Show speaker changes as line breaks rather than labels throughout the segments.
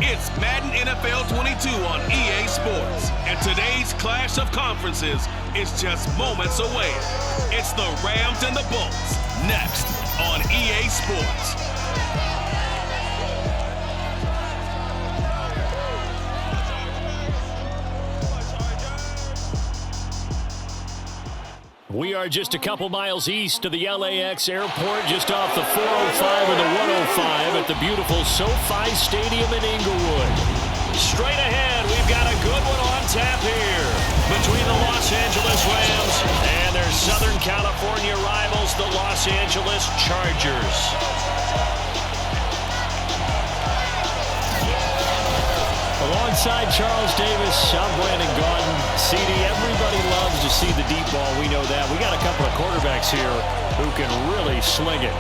It's Madden NFL 22 on EA Sports, and today's clash of conferences is just moments away. It's the Rams and the Bulls, next on EA Sports.
We are just a couple miles east of the LAX airport, just off the 405 and the 105 at the beautiful SoFi Stadium in Inglewood. Straight ahead, we've got a good one on tap here between the Los Angeles Rams and their Southern California rivals, the Los Angeles Chargers. Alongside Charles Davis, I'm Brandon Gaudin. CD, everybody loves to see the deep ball. We know that. We got a couple of quarterbacks here who can really sling it.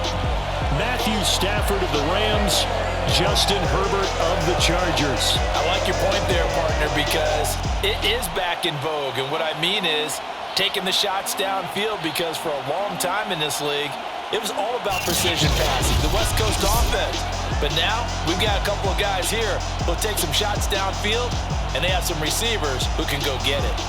Matthew Stafford of the Rams, Justin Herbert of the Chargers.
I like your point there, partner, because it is back in vogue. And what I mean is taking the shots downfield, because for a long time in this league, it was all about precision passing, the West Coast offense. But now we've got a couple of guys here who'll take some shots downfield, and they have some receivers who can go get it.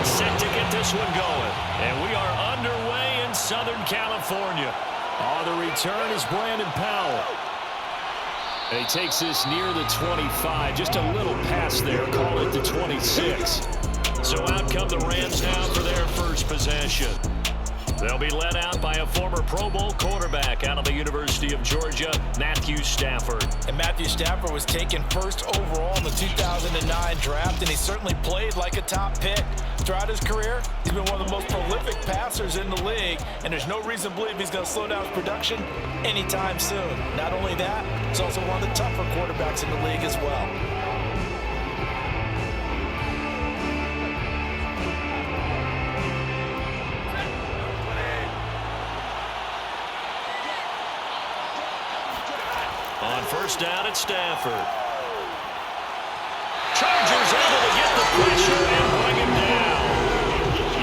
Set to get this one going. And we are underway in Southern California. On the return is Brandon Powell. And he takes this near the 25. Just a little pass there. Call it the 26. So out come the Rams now for their first possession. They'll be led out by a former Pro Bowl quarterback out of the University of Georgia, Matthew Stafford.
And Matthew Stafford was taken first overall in the 2009 draft, and he certainly played like a top pick. Throughout his career, he's been one of the most prolific passers in the league, and there's no reason to believe he's going to slow down his production anytime soon. Not only that, he's also one of the tougher quarterbacks in the league as well.
On first down at Stafford. Chargers able to get the pressure and bring him down.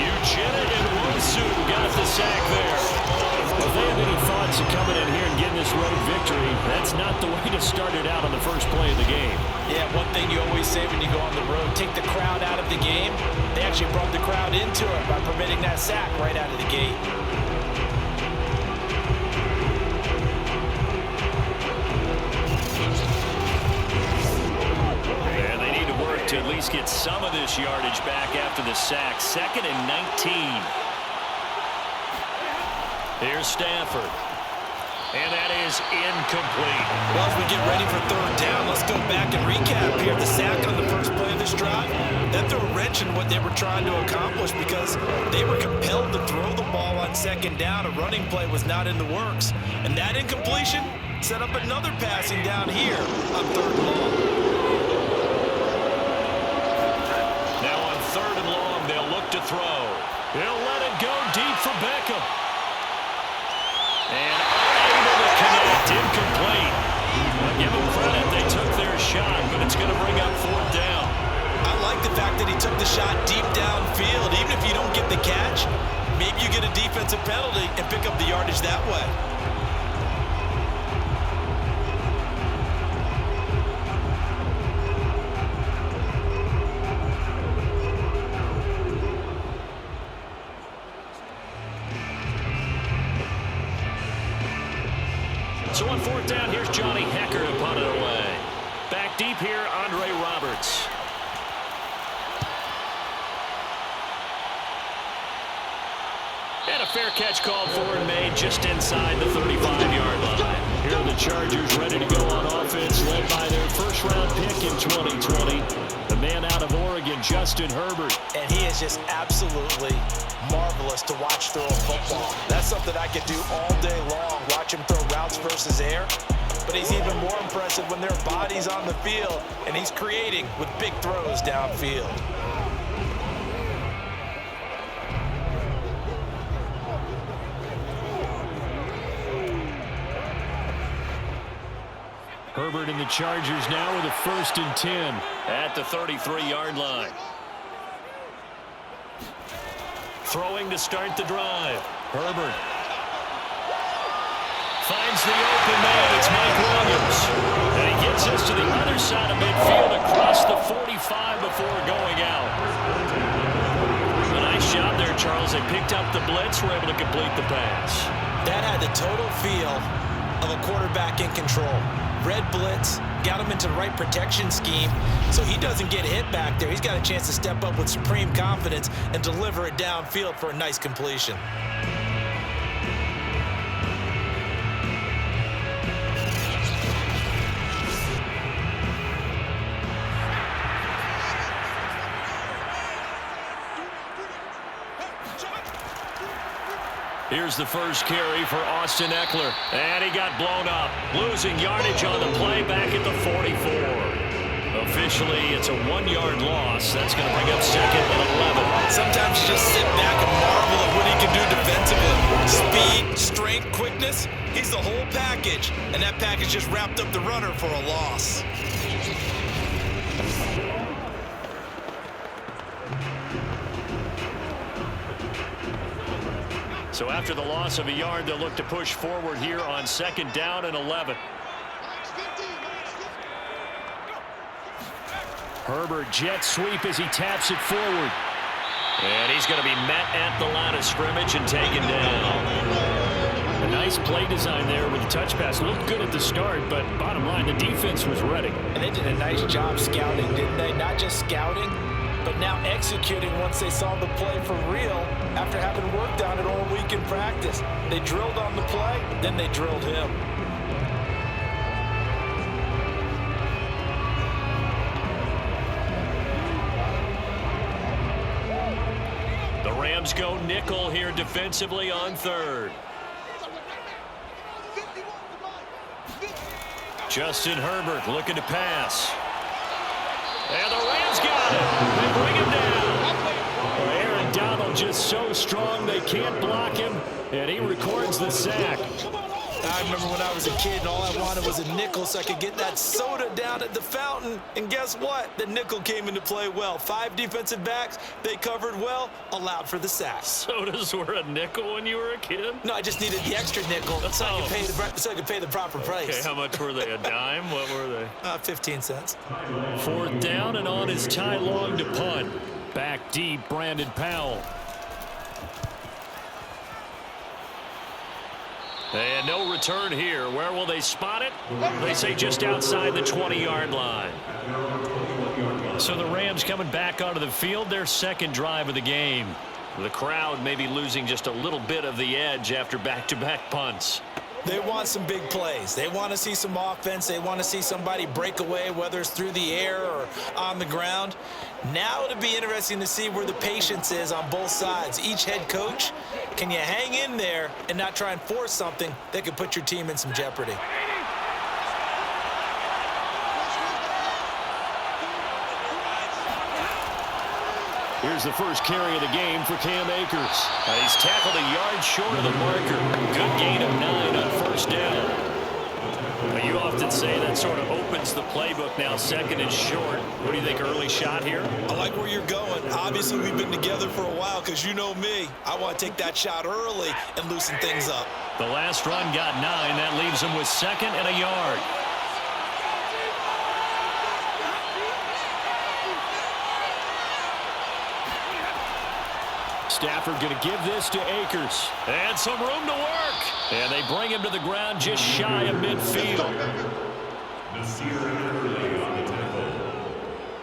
Uchenna and Wosu got the sack there. If they have any thoughts of coming in here and getting this road victory, that's not the way to start it out on the first play of the game.
Yeah, one thing you always say when you go on the road, take the crowd out of the game. They actually brought the crowd into it by permitting that sack right out of the gate.
To at least get some of this yardage back after the sack. 2nd and 19. Here's Stafford. And that is incomplete.
Well, as we get ready for third down, let's go back and recap here. The sack on the first play of this drive, that threw a wrench in what they were trying to accomplish, because they were compelled to throw the ball on second down. A running play was not in the works. And that incompletion set up another passing down here on third and long.
Third and long, they'll look to throw. He'll let it go deep for Beckham. And unable to connect, incomplete. Well, give them credit, they took their shot, but it's going to bring up fourth down.
I like the fact that he took the shot deep downfield. Even if you don't get the catch, maybe you get a defensive penalty and pick up the yardage that way.
So on fourth down, here's Johnny Hecker to punt it away. Back deep here, Andre Roberts. And a fair catch called for and made just inside the 35-yard line. Here are the Chargers ready to go on offense, led by their first-round pick in in 2020. The man out of Oregon, Justin Herbert.
And he is just absolutely marvelous to watch throw a football. That's something I could do all day long, watch him throw routes versus air. But he's even more impressive when there are bodies on the field, and he's creating with big throws downfield.
Herbert and the Chargers now with a 1st and 10 at the 33-yard line. Throwing to start the drive. Herbert finds the open man. It's Mike Williams. And he gets us to the other side of midfield across the 45 before going out. A nice job there, Charles. They picked up the blitz, were able to complete the pass.
That had the total feel of a quarterback in control. Red blitz, got him into the right protection scheme, so he doesn't get hit back there. He's got a chance to step up with supreme confidence and deliver it downfield for a nice completion.
Here's the first carry for Austin Eckler. And he got blown up. Losing yardage on the play back at the 44. Officially, it's a 1-yard loss. That's going to bring up 2nd and 11.
Sometimes you just sit back and marvel at what he can do defensively. Speed, strength, quickness. He's the whole package. And that package just wrapped up the runner for a loss.
So after the loss of a yard, they'll look to push forward here on 2nd down and 11. Herbert jet sweep as he taps it forward. And he's going to be met at the line of scrimmage and taken down. A nice play design there with the touch pass. Looked good at the start, but bottom line, the defense was ready.
And they did a nice job scouting, didn't they? Not just scouting, but now executing once they saw the play for real after having worked on it all week in practice. They drilled on the play, then they drilled him.
The Rams go nickel here defensively on 3rd. Justin Herbert looking to pass. And the Rams got it. They bring him down. Aaron Donald just so strong they can't block him, and he records the sack.
I remember when I was a kid and all I wanted was a nickel so I could get that soda down at the fountain. And guess what? The nickel came into play well. 5 defensive backs, they covered well, allowed for the sack.
Sodas were a nickel when you were a kid?
No, I just needed the extra nickel so I could pay the proper price.
Okay, how much were they? A dime? What were they?
15 cents.
4th down, and on is Ty Long to punt. Back deep, Brandon Powell. And no return here. Where will they spot it? They say just outside the 20-yard line. So the Rams coming back onto the field, their 2nd drive of the game. The crowd maybe losing just a little bit of the edge after back-to-back punts.
They want some big plays. They want to see some offense. They want to see somebody break away, whether it's through the air or on the ground. Now it'll be interesting to see where the patience is on both sides. Each head coach, can you hang in there and not try and force something that could put your team in some jeopardy?
Here's the first carry of the game for Cam Akers. He's tackled a yard short of the marker. Good gain of 9 on 1st down. You often say that sort of opens the playbook now, 2nd and short. What do you think, early shot here?
I like where you're going. Obviously, we've been together for a while because you know me. I want to take that shot early and loosen things up.
The last run got 9. That leaves him with 2nd and a yard. Stafford going to give this to Akers. And some room to work. And they bring him to the ground just shy of midfield.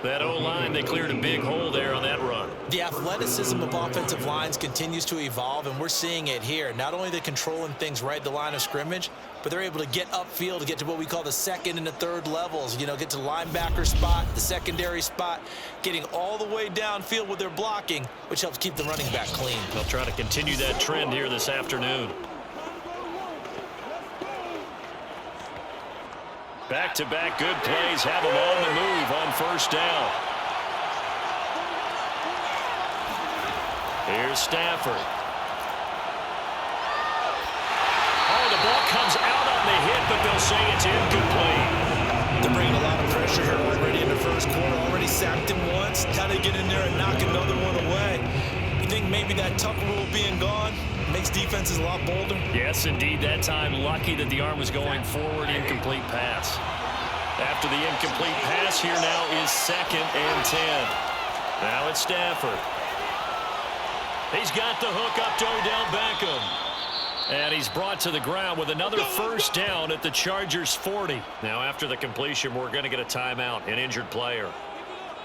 That O-line, they cleared a big hole there on that run.
The athleticism of offensive lines continues to evolve, and we're seeing it here. Not only are they controlling things right at the line of scrimmage, but they're able to get upfield to get to what we call the second and the third levels. You know, get to the linebacker spot, the secondary spot, getting all the way downfield with their blocking, which helps keep the running back clean.
They'll try to continue that trend here this afternoon. Back-to-back good plays have them on the move on first down. Here's Stafford. Oh, the ball comes out on the hit, but they'll say it's incomplete.
They're bringing a lot of pressure here already in the first quarter. Already sacked him once. How to get in there and knock another one away. You think maybe that tuck rule being gone makes defenses a lot bolder?
Yes, indeed. That time, lucky that the arm was going forward. Incomplete pass. After the incomplete pass, here now is 2nd and 10. Now it's Stafford. He's got the hook up to Odell Beckham. And he's brought to the ground with another first down at the Chargers' 40. Now, after the completion, we're going to get a timeout, an injured player.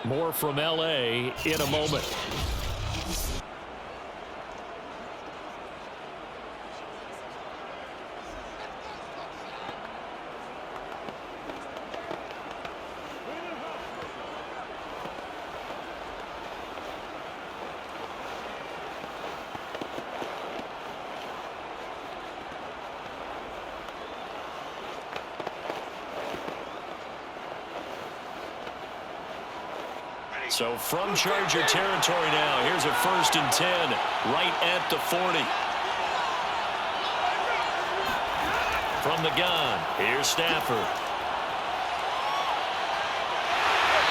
More from L.A. in a moment. So from Charger territory now, here's a 1st and 10 right at the 40. From the gun, here's Stafford.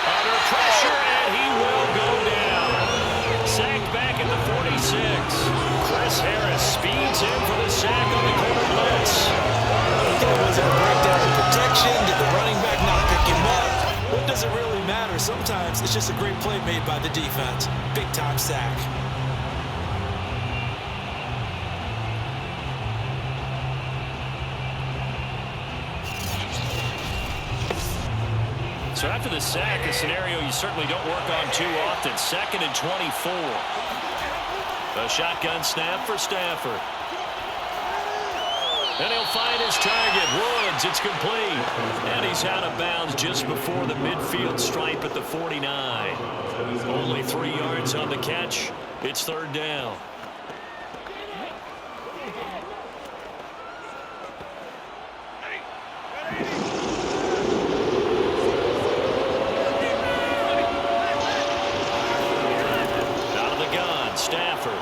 Under pressure, and he will go down. Sacked back at the 46. Chris Harris speeds in for the sack on the corner blitz.
Was it a breakdown in protection? Did the running back not pick him up? What does it really matter? Sometimes it's just a great play made by the defense. Big-time sack.
So after the sack, a scenario you certainly don't work on too often. 2nd and 24. A shotgun snap for Stafford. And he'll find his target. Woods, it's complete. And he's out of bounds just before the midfield stripe at the 49. Only 3 yards on the catch. It's 3rd down. Out of the gun, Stafford.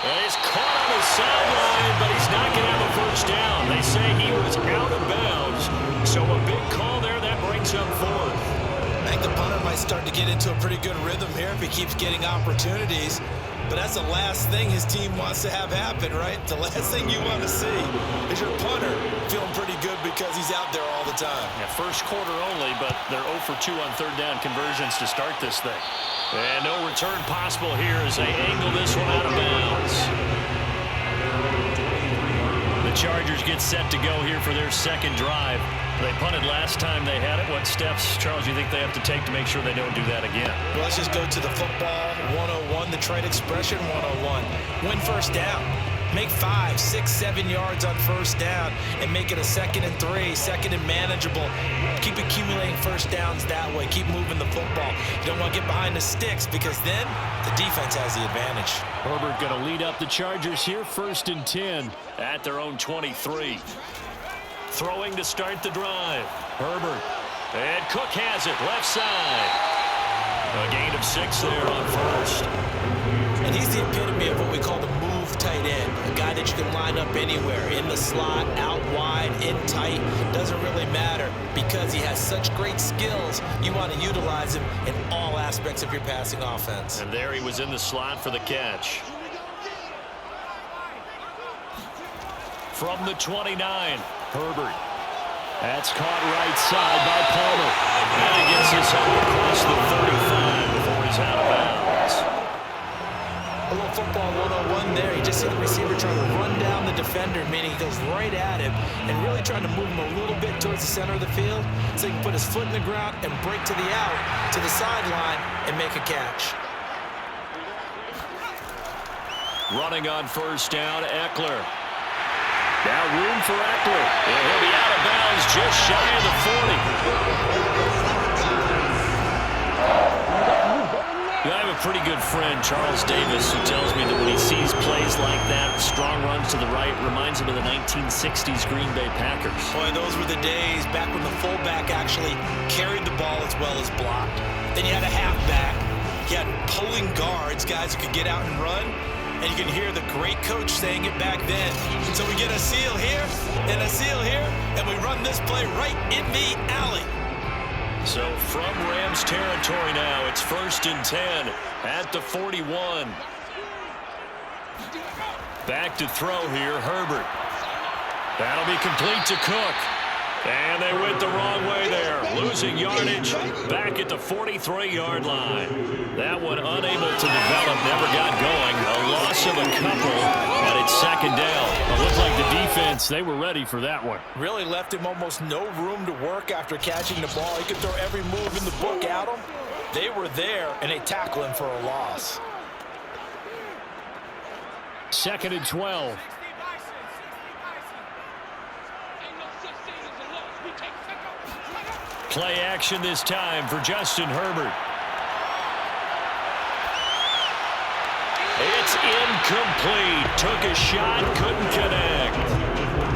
And he's caught on the sideline, but he's not going to have a first down. They say he was out of bounds. So a big call there that brings up 4th.
I think the punter might start to get into a pretty good rhythm here if he keeps getting opportunities. But that's the last thing his team wants to have happen, right? The last thing you want to see is your punter feeling pretty good because he's out there all the time.
Yeah, first quarter only, but they're 0 for 2 on 3rd down conversions to start this thing. And no return possible here as they angle this one out of bounds. The Chargers get set to go here for their 2nd drive. They punted last time they had it. What steps, Charles, do you think they have to take to make sure they don't do that again?
Well, let's just go to the football 101, the trade expression 101. Win first down. Make 5, 6, 7 yards on first down and make it a 2nd and 3, 2nd and manageable. Keep accumulating first downs that way. Keep moving the football. You don't want to get behind the sticks because then the defense has the advantage.
Herbert going to lead up the Chargers here, 1st and 10 at their own 23. Throwing to start the drive. Herbert. And Cook has it, left side. A gain of 6 there on 1st.
And he's the epitome of what we call the move tight end. A guy that you can line up anywhere, in the slot, out wide, in tight. Doesn't really matter because he has such great skills. You want to utilize him in all aspects of your passing offense.
And there he was in the slot for the catch. From the 29, Herbert. That's caught right side by Palmer. And he gets this up across the 35 before he's out of bounds.
A little football 101 there. You just see the receiver trying to run down the defender, meaning he goes right at him and really trying to move him a little bit towards the center of the field so he can put his foot in the ground and break to the out, to the sideline, and make a catch.
Running on first down, Eckler. Now room for Eckler. And he'll be out of bounds just shy of the 40. I have a pretty good friend, Charles Davis, who tells me that when he sees plays like that, strong runs to the right, reminds him of the 1960s Green Bay Packers.
Boy, those were the days back when the fullback actually carried the ball as well as blocked. Then you had a halfback. You had pulling guards, guys who could get out and run. And you can hear the great coach saying it back then. So we get a seal here and a seal here, and we run this play right in the alley.
So from Rams territory now, it's 1st and 10 at the 41. Back to throw here, Herbert. That'll be complete to Cook. And they went the wrong way there, losing yardage back at the 43-yard line. That one unable to develop, never got going. A loss of a couple, but it's 2nd down. It looked like the defense, they were ready for that one.
Really left him almost no room to work after catching the ball. He could throw every move in the book at him. They were there, and they tackle him for a loss.
2nd and 12. Play action this time for Justin Herbert. It's incomplete. Took a shot, couldn't connect.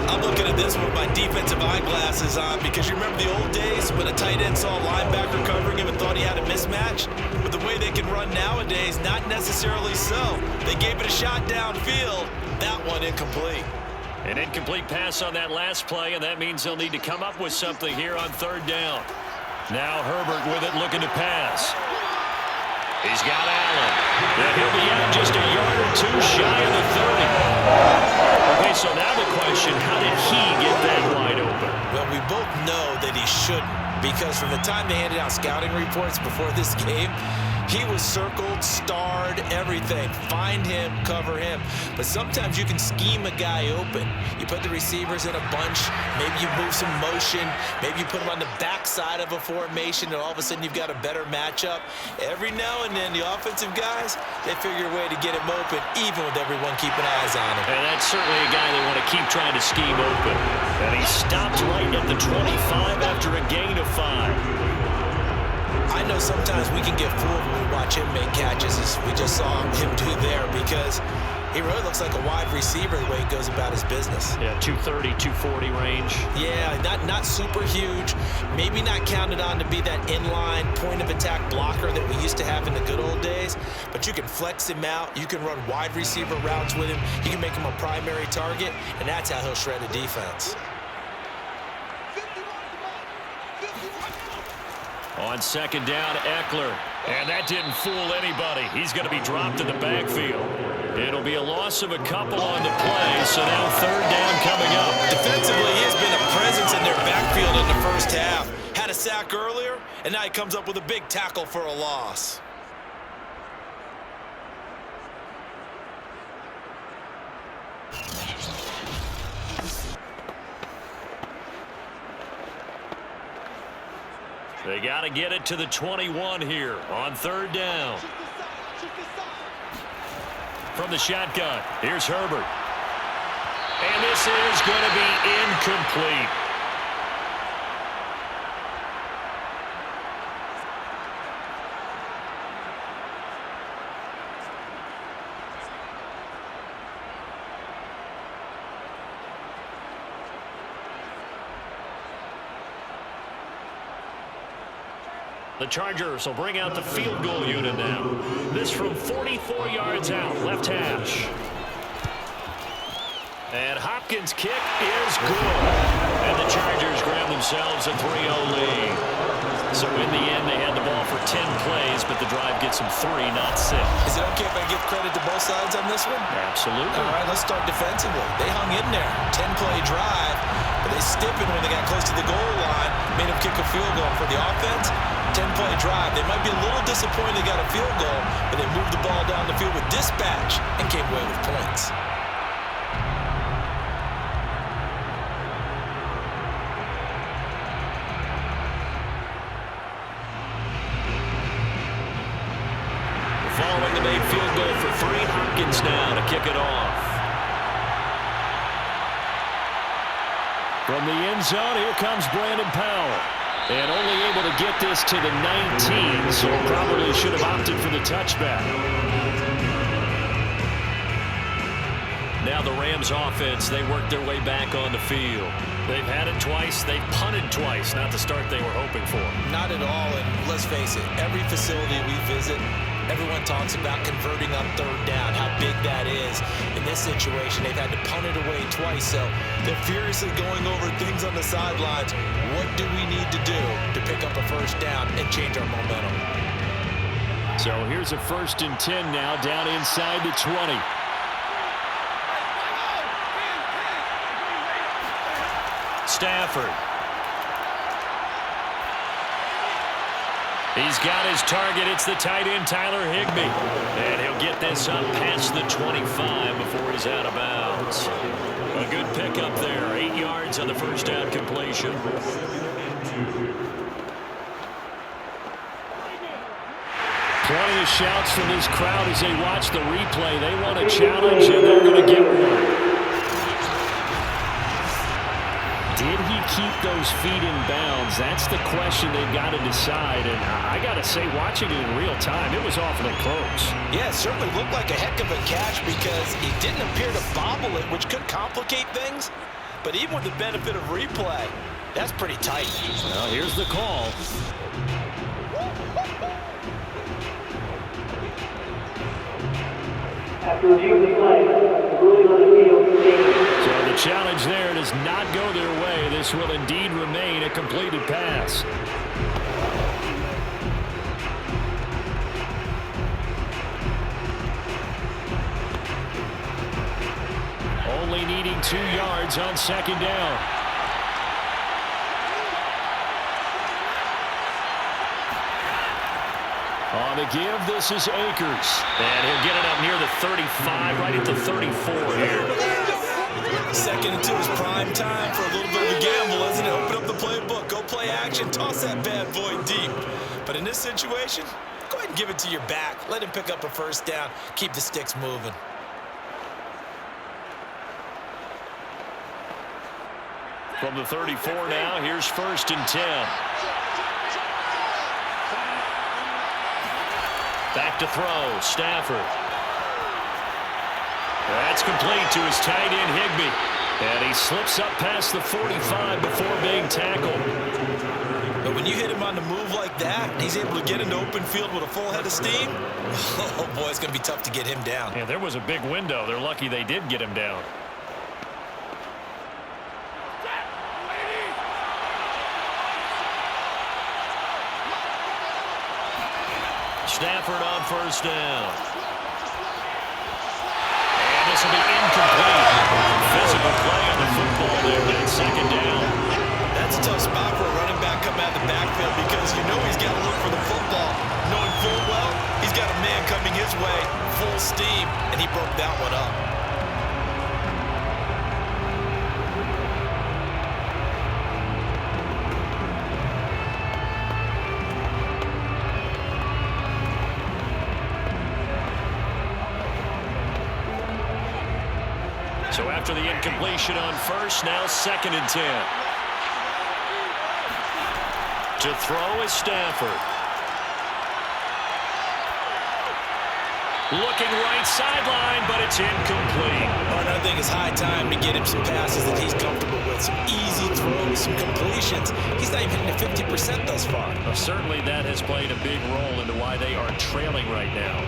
I'm looking at this with my defensive eyeglasses on because you remember the old days when a tight end saw a linebacker covering him and thought he had a mismatch? With the way they can run nowadays, not necessarily so. They gave it a shot downfield. That one incomplete.
An incomplete pass on that last play, and that means they'll need to come up with something here on 3rd down. Now Herbert with it, looking to pass. He's got Allen. And he'll be out just a yard or two shy of the 30. Okay, so now the question, how did he get that wide open?
Well, we both know that he shouldn't, because from the time they handed out scouting reports before this game, he was circled, starred, everything. Find him, cover him. But sometimes you can scheme a guy open. You put the receivers in a bunch. Maybe you move some motion. Maybe you put them on the backside of a formation, and all of a sudden you've got a better matchup. Every now and then, the offensive guys, they figure a way to get him open, even with everyone keeping eyes on him.
And that's certainly a guy they want to keep trying to scheme open. And he stopped right at the 25 after a gain of 5.
I know sometimes we can get fooled when we watch him make catches, as we just saw him do there, because he really looks like a wide receiver the way he goes about his business.
Yeah, 230, 240 range.
Yeah, not super huge. Maybe not counted on to be that inline point-of-attack blocker that we used to have in the good old days, but you can flex him out. You can run wide receiver routes with him. You can make him a primary target, and that's how he'll shred a defense.
On 2nd down, Eckler. And that didn't fool anybody. He's going to be dropped in the backfield. It'll be a loss of a couple on the play, so now 3rd down coming up.
Defensively, he has been a presence in their backfield in the first half. Had a sack earlier, and now he comes up with a big tackle for a loss.
They got to get it to the 21 here on 3rd down. From the shotgun, here's Herbert. And this is going to be incomplete. The Chargers will bring out the field goal unit now. This from 44 yards out, left hash. And Hopkins' kick is good. And the Chargers grab themselves a 3-0 lead. So in the end, they had the ball for 10 plays, but the drive gets them 3, not 6.
Is it okay if I give credit to both sides on this one?
Absolutely.
All right, let's start defensively. They hung in there. 10-play drive, but they stiffened when they got close to the goal line, made them kick a field goal. For the offense, 10-play drive. They might be a little disappointed they got a field goal, but they moved the ball down the field with dispatch and came away with points.
Following the made field goal for 3, Hopkins now to kick it off. From the end zone, here comes Brandon Powell. And only able to get this to the 19, so probably should have opted for the touchback. Now the Rams offense, they work their way back on the field. They've had it twice. They've punted twice. Not the start they were hoping for.
Not at all, and let's face it, every facility we visit, everyone talks about converting on third down, how big that is. In this situation, they've had to punt it away twice, so they're furiously going over things on the sidelines. What do we need to do to pick up a first down and change our momentum?
So here's a 1st and 10 now, down inside the 20. Stafford. He's got his target. It's the tight end, Tyler Higbee. And he'll get this up past the 25 before he's out of bounds. A good pickup there. 8 yards on the first down completion. Plenty of shouts from this crowd as they watch the replay. They want a challenge, and they're going to get one. Did he keep those feet in bounds? That's the question they've got to decide. And I got to say, watching it in real time, it was awfully close.
Yeah, it certainly looked like a heck of a catch because he didn't appear to bobble it, which could complicate things. But even with the benefit of replay, that's pretty tight.
Well, here's the call.
After reviewing the play, ruling on the field standing.
So the challenge there does not go their way. This will indeed remain a completed pass. Only needing 2 yards on 2nd down. On the give, this is Akers. And he'll get it up near the 35, right at the 34 here.
2nd and 2 is prime time for a little bit of a gamble, isn't it? Open up the playbook, go play action, toss that bad boy deep. But in this situation, go ahead and give it to your back. Let him pick up a first down. Keep the sticks moving.
From the 34 now, here's 1st and 10. Back to throw, Stafford. That's complete to his tight end, Higbee. And he slips up past the 45 before being tackled.
But when you hit him on the move like that, he's able to get into open field with a full head of steam. Oh, boy, it's going to be tough to get him down.
Yeah, there was a big window. They're lucky they did get him down. Stafford on 1st down. And this will be incomplete. Physical play on the football there, but it's 2nd down.
That's a tough spot for a running back coming out of the backfield because you know he's got to look for the football. Knowing full well, he's got a man coming his way, full steam, and he broke that one up.
So after the incompletion on 1st, now 2nd and 10. To throw is Stafford. Looking right sideline, but it's incomplete.
Well, I think it's high time to get him some passes that he's comfortable with. Some easy throws, some completions. He's not even hitting the 50% thus far.
Well, certainly that has played a big role into why they are trailing right now.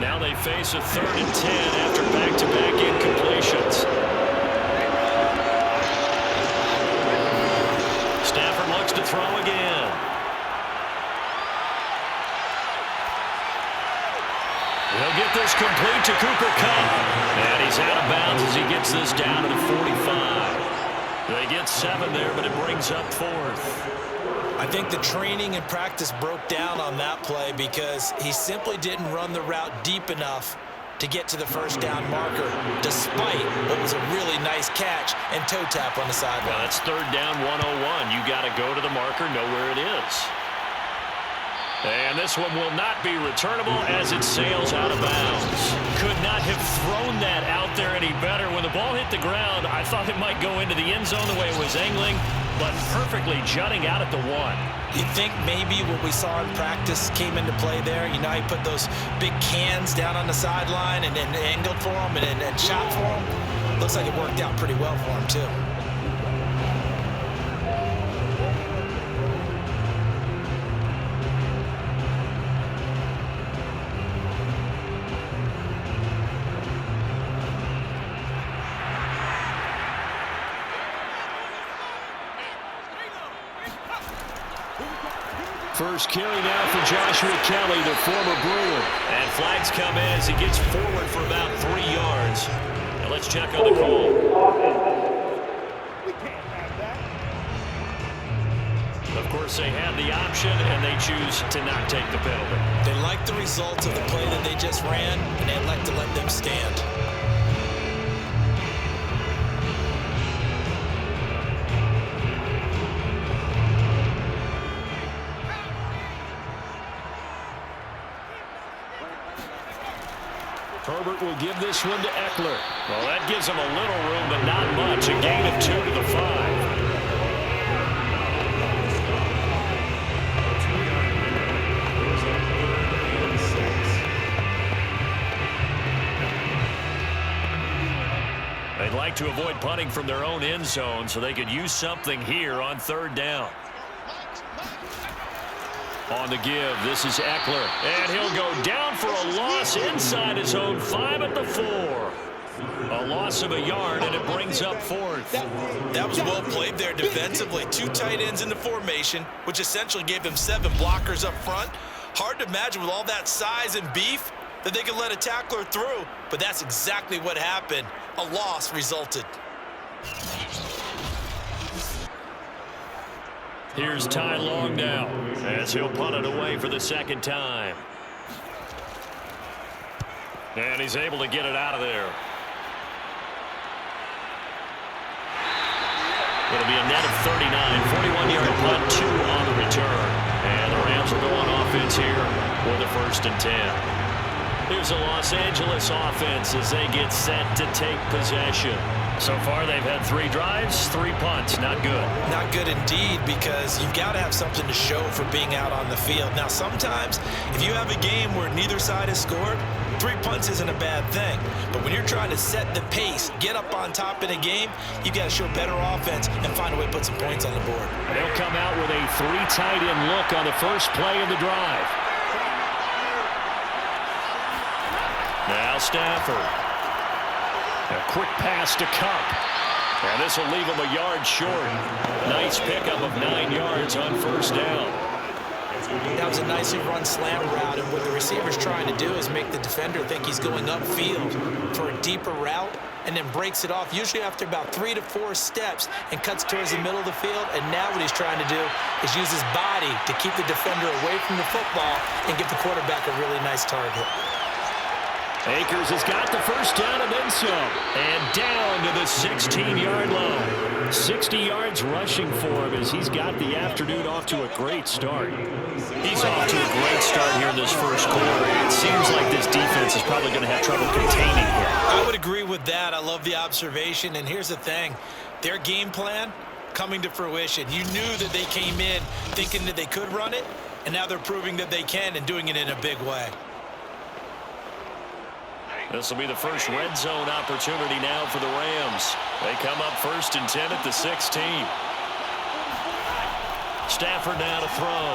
Now they face a 3rd and 10 after back-to-back incompletions. Stafford looks to throw again. He'll get this complete to Cooper Kupp. And he's out of bounds as he gets this down to the 45. They get 7 there, but it brings up 4th.
I think the training and practice broke down on that play because he simply didn't run the route deep enough to get to the first down marker, despite what was a really nice catch and toe tap on the sideline.
Well, that's 3rd down 101. You got to go to the marker, know where it is. And this one will not be returnable as it sails out of bounds. Could not have thrown that out there any better. When the ball hit the ground, I thought it might go into the end zone the way it was angling, but perfectly jutting out at the 1.
You think maybe what we saw in practice came into play there? You know how you put those big cans down on the sideline and then angled for them and shot for them? Looks like it worked out pretty well for him, too.
First carry now for Joshua Kelly, the former Brewer. And flags come in as he gets forward for about 3 yards. Now let's check on the call. Of course, they have the option, and they choose to not take the penalty.
They like the results of the play that they just ran, and they'd like to let them stand.
Herbert will give this one to Eckler. Well, that gives him a little room, but not much. A gain of 2 to the 5. They'd like to avoid punting from their own end zone so they could use something here on 3rd down. On the give, this is Eckler, and he'll go down for a loss inside his own 5 at the 4. A loss of a yard, and it brings up 4th.
That was well played there defensively. 2 tight ends in the formation, which essentially gave them 7 blockers up front. Hard to imagine with all that size and beef that they could let a tackler through, but that's exactly what happened. A loss resulted.
Here's Ty Long now as he'll punt it away for the 2nd time. And he's able to get it out of there. It'll be a net of 39, 41-yard punt, 2 on the return. And the Rams will go on offense here for the 1st and 10. Here's a Los Angeles offense as they get set to take possession. So far, they've had 3 drives, 3 punts. Not good.
Not good indeed, because you've got to have something to show for being out on the field. Now, sometimes, if you have a game where neither side has scored, 3 punts isn't a bad thing. But when you're trying to set the pace, get up on top in a game, you've got to show better offense and find a way to put some points on the board.
They'll come out with a 3 tight end look on the first play of the drive. Now Stafford. A quick pass to Kupp. And this will leave him a yard short. Nice pickup of 9 yards on 1st down.
That was a nicely run slant route, and what the receiver's trying to do is make the defender think he's going upfield for a deeper route, and then breaks it off, usually after about 3 to 4 steps, and cuts towards the middle of the field. And now what he's trying to do is use his body to keep the defender away from the football and give the quarterback a really nice target.
Akers has got the 1st down and then some. And down to the 16-yard line. 60 yards rushing for him as he's got the afternoon off to a great start. He's off to a great start here in this 1st quarter. It seems like this defense is probably going to have trouble containing him.
I would agree with that. I love the observation. And here's the thing. Their game plan coming to fruition. You knew that they came in thinking that they could run it, and now they're proving that they can and doing it in a big way.
This will be the first red zone opportunity now for the Rams. They come up 1st and 10 at the 16. Stafford now to throw.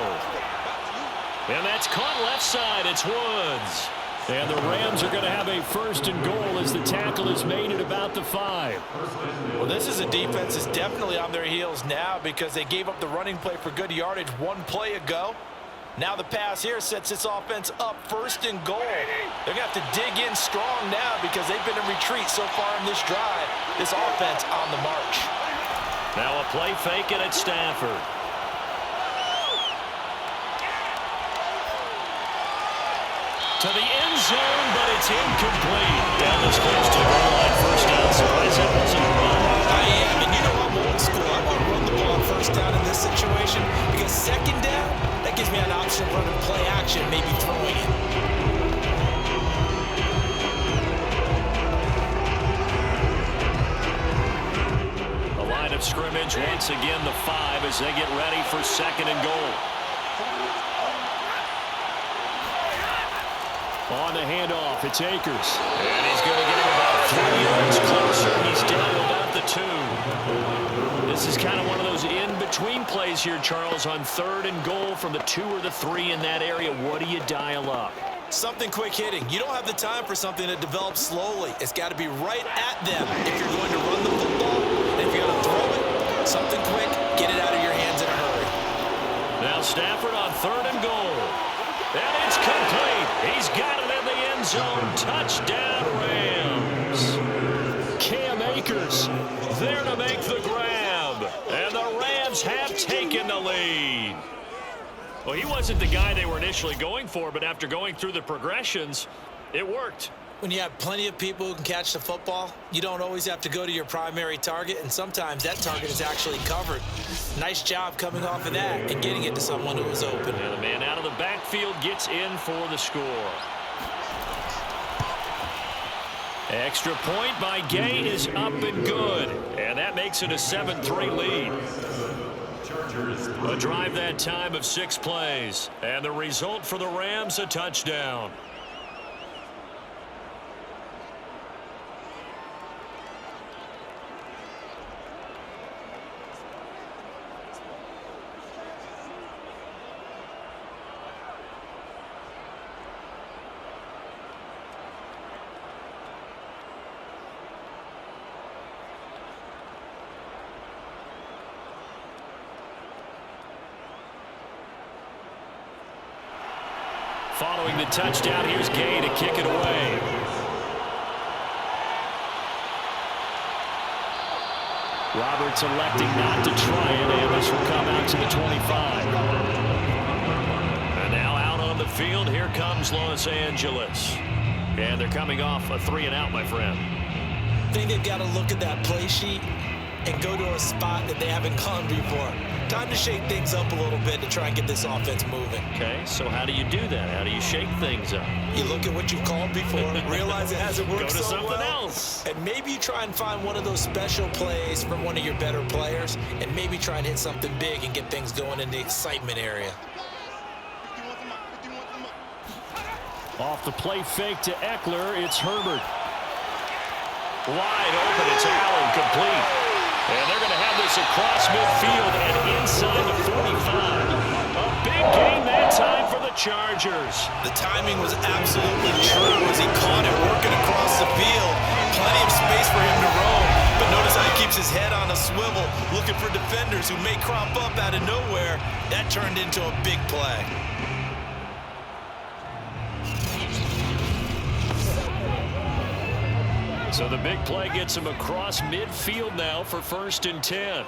And that's caught left side. It's Woods. And the Rams are going to have a 1st and goal as the tackle is made at about the 5.
Well, this is a defense that's definitely on their heels now because they gave up the running play for good yardage one play ago. Now the pass here sets this offense up 1st and goal. They're going to have to dig in strong now because they've been in retreat so far in this drive. This offense on the march.
Now a play fake and it's Stafford. To the end zone, but it's incomplete. Down this close to the goal line. 1st down. Surprised that wasn't a run.
I am, and you know I'm old school. I want to run the ball on 1st down in this situation because 2nd down, that gives me an option of running play action, maybe throwing it.
The line of scrimmage once again the 5 as they get ready for 2nd and goal. On the handoff, it's Akers. And he's going to get him about 3 yards closer. He's down to about the 2. This is kind of one of those in-between plays here, Charles, on 3rd and goal from the 2 or the 3 in that area. What do you dial up?
Something quick hitting. You don't have the time for something that develops slowly. It's got to be right at them if you're going to run the football. And if you're going to throw it, something quick, get it out of your hands in a hurry.
Now Stafford on 3rd and goal. And it's complete. He's got it in the end zone. Touchdown, Rams. Cam Akers there to make the grab. And the Rams have taken the lead. Well, he wasn't the guy they were initially going for, but after going through the progressions, it worked.
When you have plenty of people who can catch the football, you don't always have to go to your primary target, and sometimes that target is actually covered. Nice job coming off of that and getting it to someone who was open.
And the man out of the backfield gets in for the score. Extra point by Gay is up and good, and that makes it a 7-3 lead. A drive that time of 6 plays, and the result for the Rams, a touchdown. Following the touchdown, here's Gay to kick it away. Roberts electing not to try it, and this will come out to the 25. And now out on the field, here comes Los Angeles. And they're coming off a 3-and-out, my friend.
I think they've got to look at that play sheet and go to a spot that they haven't gone before. Time to shake things up a little bit to try and get this offense moving.
Okay, so how do you do that? How do you shake things up?
You look at what you've called before, realize it hasn't worked
Go to
so
something
well,
else.
and maybe you try and find one of those special plays from one of your better players, and maybe try and hit something big and get things going in the excitement area.
Off the play fake to Eckler, it's Herbert. Wide open, it's Allen, complete. And they're going to have this across midfield and inside the 45. A big gain that time for the Chargers.
The timing was absolutely true as he caught it working across the field. Plenty of space for him to roam. But notice how he keeps his head on a swivel, looking for defenders who may crop up out of nowhere. That turned into a big play.
So the big play gets him across midfield now for 1st and 10.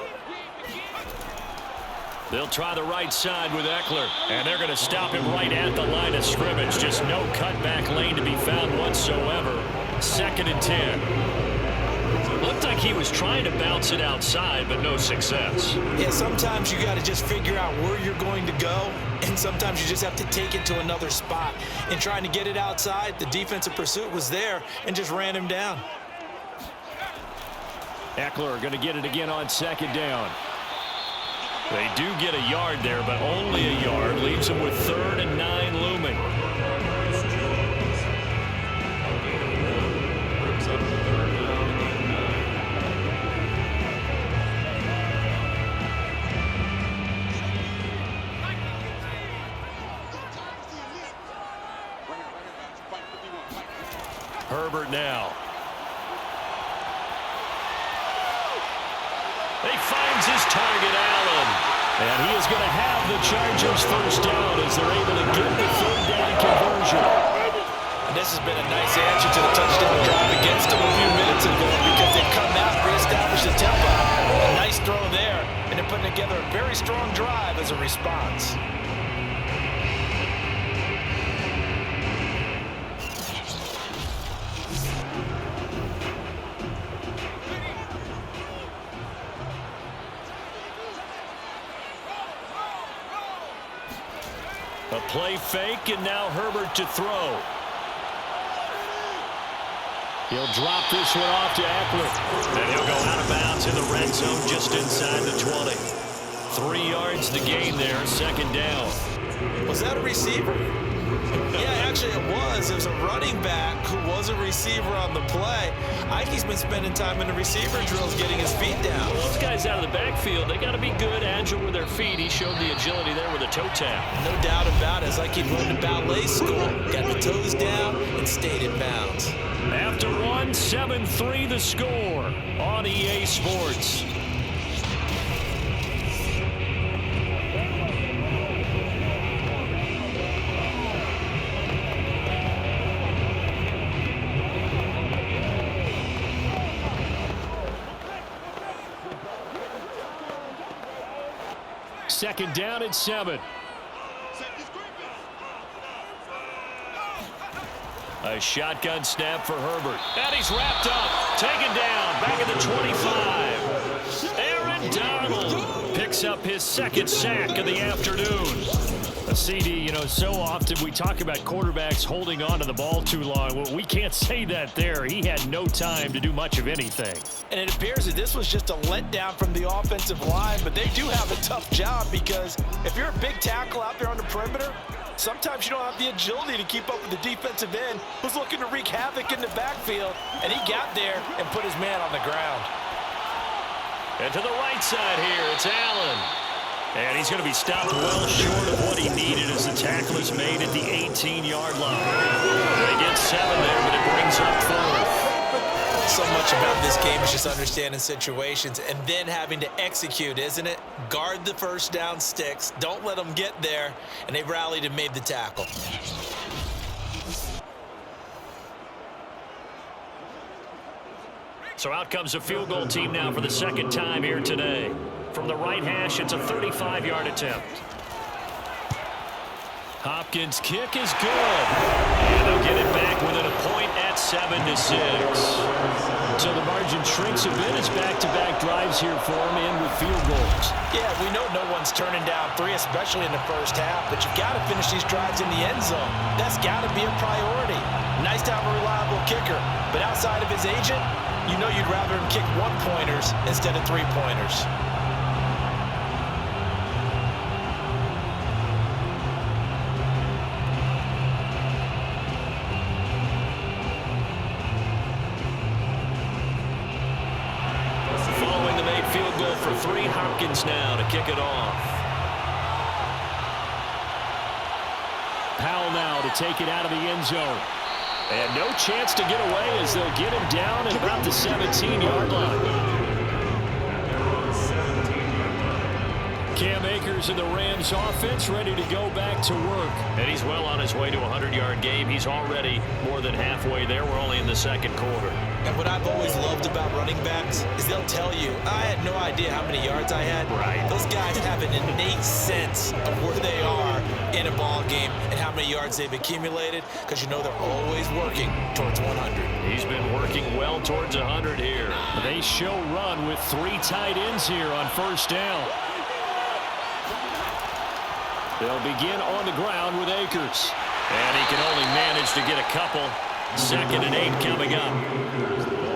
They'll try the right side with Eckler, and they're going to stop him right at the line of scrimmage. Just no cutback lane to be found whatsoever. 2nd and 10. Looked like he was trying to bounce it outside, but no success.
Yeah, sometimes you got to just figure out where you're going to go, and sometimes you just have to take it to another spot. And trying to get it outside, the defensive pursuit was there and just ran him down.
Eckler going to get it again on 2nd down. They do get a yard there, but only a yard. Leaves them with 3rd and 9 looming. Herbert now. He finds his target, Allen. And he is going to have the Chargers first down as they're able to get the third down conversion.
And this has been a nice answer to the touchdown drive against them a few minutes ago because they've come out and reestablished the tempo. A nice throw there, and they're putting together a very strong drive as a response.
A play fake, and now Herbert to throw. He'll drop this one off to Eckler. And he'll go out of bounds in the red zone just inside the 20. 3 yards to gain there, second down.
Was that a receiver? Yeah, actually it was. It was a running back who was a receiver on the play. Ikey's been spending time in the receiver drills getting his feet down.
Well, those guys out of the backfield, they got to be good, agile with their feet. He showed the agility there with a toe tap.
No doubt about it. It's like he learned in ballet school. Got the toes down and stayed in bounds.
After 7-3 the score on EA Sports. Second down and 7. A shotgun snap for Herbert. And he's wrapped up. Taken down. Back at the 25. Aaron Donald picks up his second sack of the afternoon. A CD, you know, so often we talk about quarterbacks holding on to the ball too long. Well, we can't say that there. He had no time to do much of anything.
And it appears that this was just a letdown from the offensive line, but they do have a tough job because if you're a big tackle out there on the perimeter, sometimes you don't have the agility to keep up with the defensive end who's looking to wreak havoc in the backfield, and he got there and put his man on the ground.
And to the right side here, it's Allen. And he's going to be stopped well short of what he needed as the tackle is made at the 18-yard line. They get 7 there, but it brings up 4th.
So much about this game is just understanding situations and then having to execute, isn't it? Guard the first down sticks. Don't let them get there. And they rallied and made the tackle.
So out comes a field goal team now for the second time here today. From the right hash, it's a 35-yard attempt. Hopkins' kick is good. And they'll get it back within a point at 7-6. So the margin shrinks a bit as back-to-back drives here for him in with field goals.
Yeah, we know no one's turning down 3, especially in the first half, but you've got to finish these drives in the end zone. That's got to be a priority. Nice to have a reliable kicker, but outside of his agent, you know you'd rather him kick 1-pointers instead of 3-pointers.
Following the made field goal for 3, Hopkins now to kick it off. Powell now to take it out of the end zone. And no chance to get away as they'll get him down at about the 17-yard line. Cam Akers in the Rams offense ready to go back to work. And he's well on his way to a 100-yard game. He's already more than halfway there. We're only in the second quarter.
And what I've always loved about running backs is they'll tell you, I had no idea how many yards I had.
Right.
Those guys have an innate sense of where they are in a ball game and how many yards they've accumulated because you know they're always working towards 100.
He's been working well towards 100 here. They show run with 3 tight ends here on first down. They'll begin on the ground with Akers. And he can only manage to get a couple. 2nd and 8 coming up.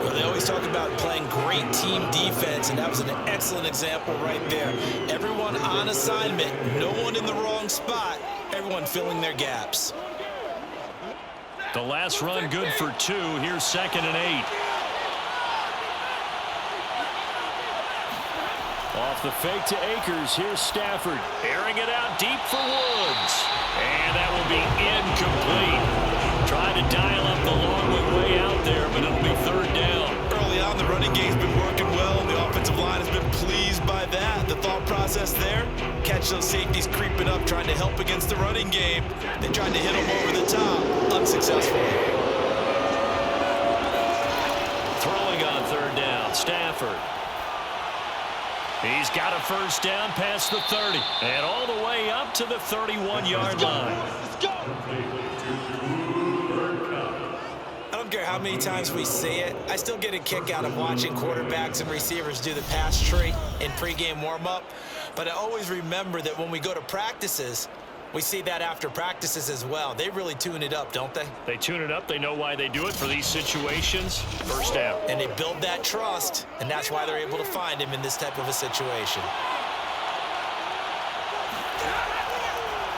Well, they always talk about playing great team defense, and that was an excellent example right there. Everyone on assignment, no one in the wrong spot, everyone filling their gaps.
The last run good for 2. Here's 2nd and 8. Off the fake to Akers. Here's Stafford. Airing it out deep for Woods. And that will be incomplete. Trying to dial up the long way out there, but it'll be third down.
Early on, the running game's been working well. The offensive line has been pleased by that. The thought process there, catch those safeties creeping up, trying to help against the running game. They tried to hit them over the top, unsuccessfully.
Throwing on third down, Stafford. He's got a first down past the 30 and all the way up to the 31-yard line.
I don't care how many times we see it. I still get a kick out of watching quarterbacks and receivers do the pass tree in pregame warm-up. But I always remember that when we go to practices, we see that after practices as well. They really tune it up, don't they?
They tune it up. They know why they do it for these situations. First down.
And they build that trust, and that's why they're able to find him in this type of a situation.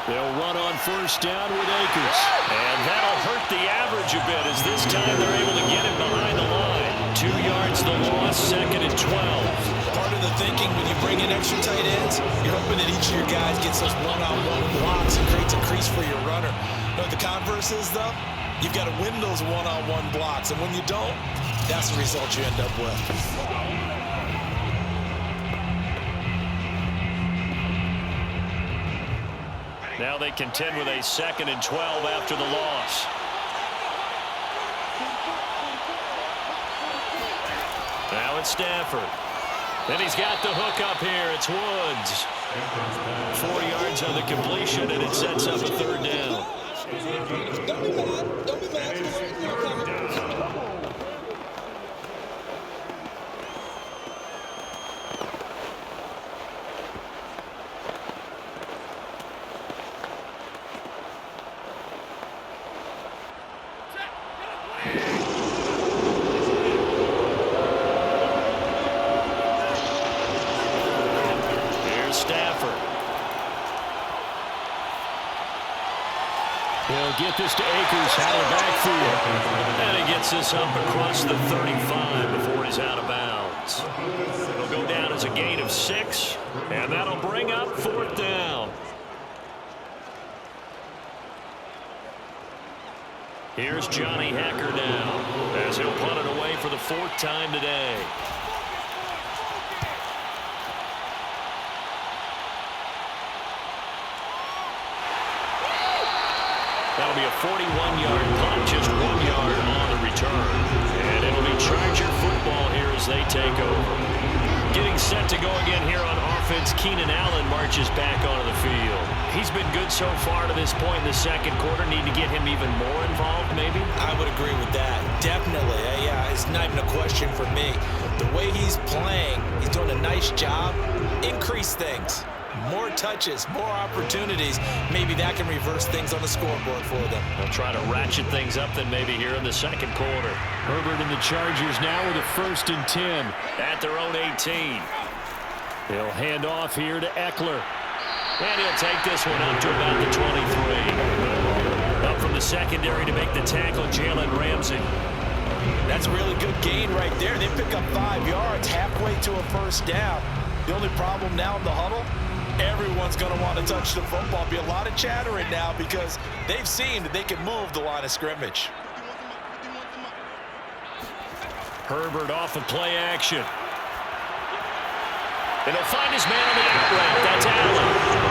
They'll run on first down with Akers. And that'll hurt the average a bit as this time they're able to get him behind the line. 2 yards the loss, second and 12.
Part of the thinking when you bring in extra tight ends, you're hoping that each of your guys gets those one-on-one blocks and creates a crease for your runner. You know what the converse is, though? You've got to win those one-on-one blocks, and when you don't, that's the result you end up with.
Now they contend with a second and 12 after the loss. Now it's Stafford. Then he's got the hook up here. It's Woods. 4 yards on the completion, and it sets up a third down.
Don't be mad. Don't be mad.
He'll get this to Akers out of the backfield. And he gets this up across the 35 before he's out of bounds. It'll go down as a gain of 6, and that'll bring up fourth down. Here's Johnny Hacker now as he'll punt it away for the 4th time today. That'll be a 41-yard punt, just 1 yard on the return. And it'll be Charger football here as they take over. Getting set to go again here on offense, Keenan Allen marches back onto the field. He's been good so far to this point in the second quarter. Need to get him even more involved, maybe?
I would agree with that. Definitely. Yeah, it's not even a question for me. The way he's playing, he's doing a nice job. Increase things. More touches, more opportunities. Maybe that can reverse things on the scoreboard for them.
They'll try to ratchet things up then maybe here in the second quarter. Herbert and the Chargers now with a 1st and 10 at their own 18. He'll hand off here to Eckler. And he'll take this one up to about the 23. Up from the secondary to make the tackle, Jalen Ramsey.
That's a really good gain right there. They pick up 5 yards halfway to a first down. The only problem now in the huddle, everyone's going to want to touch the football. Be a lot of chattering now because they've seen that they can move the line of scrimmage.
Herbert off of play action. And he'll find his man on the out route. That's Allen.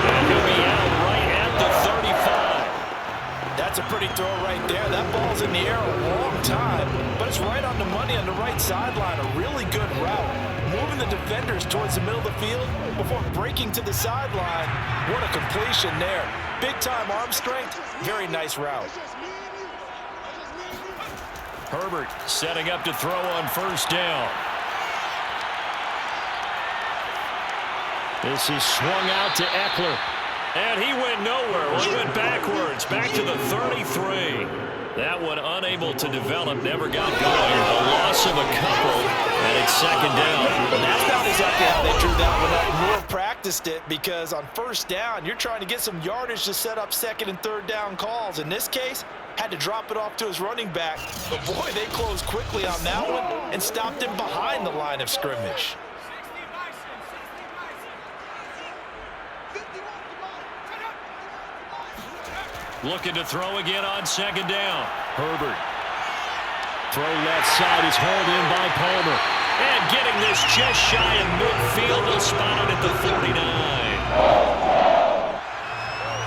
And he'll be out right at the 35.
That's a pretty throw right there. That ball's in the air a long time, but it's right on the money on the right sideline. A really good route. Moving the defenders towards the middle of the field before breaking to the sideline. What a completion there. Big-time arm strength. Very nice route.
Herbert setting up to throw on first down. This is swung out to Eckler. And he went nowhere. Well, he went backwards, back to the 33. That one unable to develop, never got going. A loss of a couple, and it's second down.
That's not exactly how they drew that one up. Moore practiced it because on first down, you're trying to get some yardage to set up second and third down calls. In this case, had to drop it off to his running back. But boy, they closed quickly on that one and stopped him behind the line of scrimmage. Looking to throw again on second down.
Herbert. Throw left side is hauled in by Palmer. And getting this just shy of midfield. They'll spot it at the 49.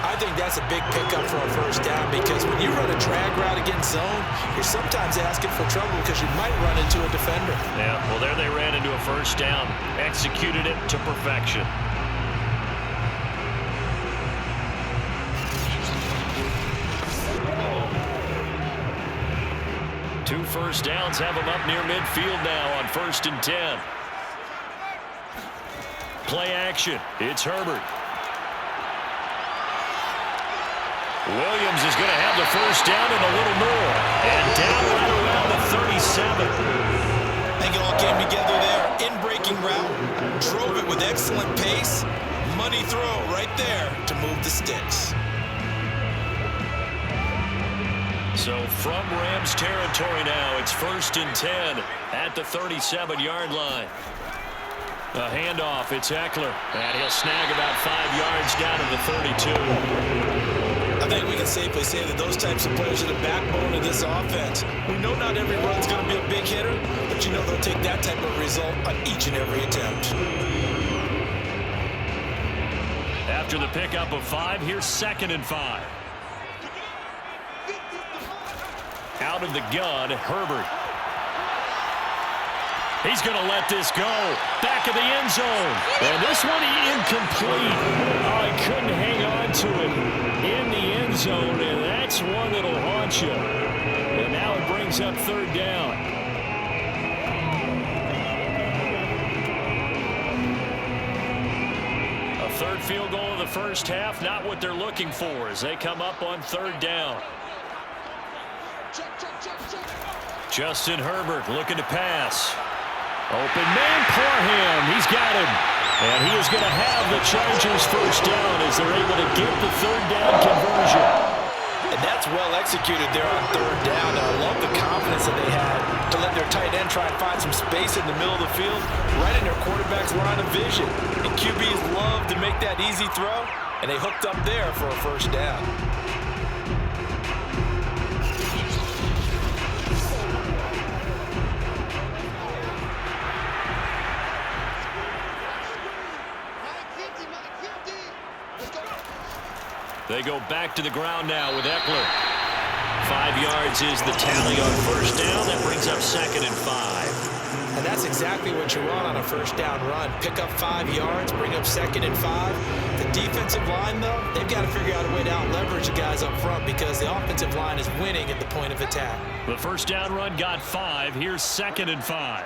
I think that's a big pickup for a first down because when you run a drag route against zone, you're sometimes asking for trouble because you might run into a defender.
Yeah, well, there they ran into a first down. Executed it to perfection. Two first downs have them up near midfield now on 1st and 10. Play action. It's Herbert. Williams is going to have the first down and a little more. And down right around the 37.
I think it all came together there. In-breaking route. Drove it with excellent pace. Money throw right there to move the sticks.
So from Rams territory now, it's 1st and 10 at the 37-yard line. A handoff, it's Eckler. And he'll snag about 5 yards down to the 32.
I think we can safely say that those types of players are the backbone of this offense. We know not every run's going to be a big hitter, but you know they'll take that type of result on each and every attempt.
After the pickup of 5, here's 2nd and 5. Out of the gun, Herbert. He's going to let this go. Back of the end zone. And this one incomplete. Oh, he couldn't hang on to it in the end zone, and that's one that'll haunt you. And now it brings up 3rd down. A 3rd field goal of the first half, not what they're looking for as they come up on 3rd down. Justin Herbert looking to pass. Open man for him. He's got him. And he is going to have the Chargers first down as they're able to get the 3rd down conversion.
And that's well executed there on 3rd down. And I love the confidence that they had to let their tight end try and find some space in the middle of the field, right in their quarterback's line of vision. And QBs love to make that easy throw, and they hooked up there for a first down.
They go back to the ground now with Eckler. 5 yards is the tally on first down. That brings up 2nd and 5.
And that's exactly what you want on a first down run. Pick up 5 yards, bring up 2nd and 5. The defensive line, though, they've got to figure out a way to out-leverage the guys up front because the offensive line is winning at the point of attack.
The first down run got 5. Here's 2nd and 5.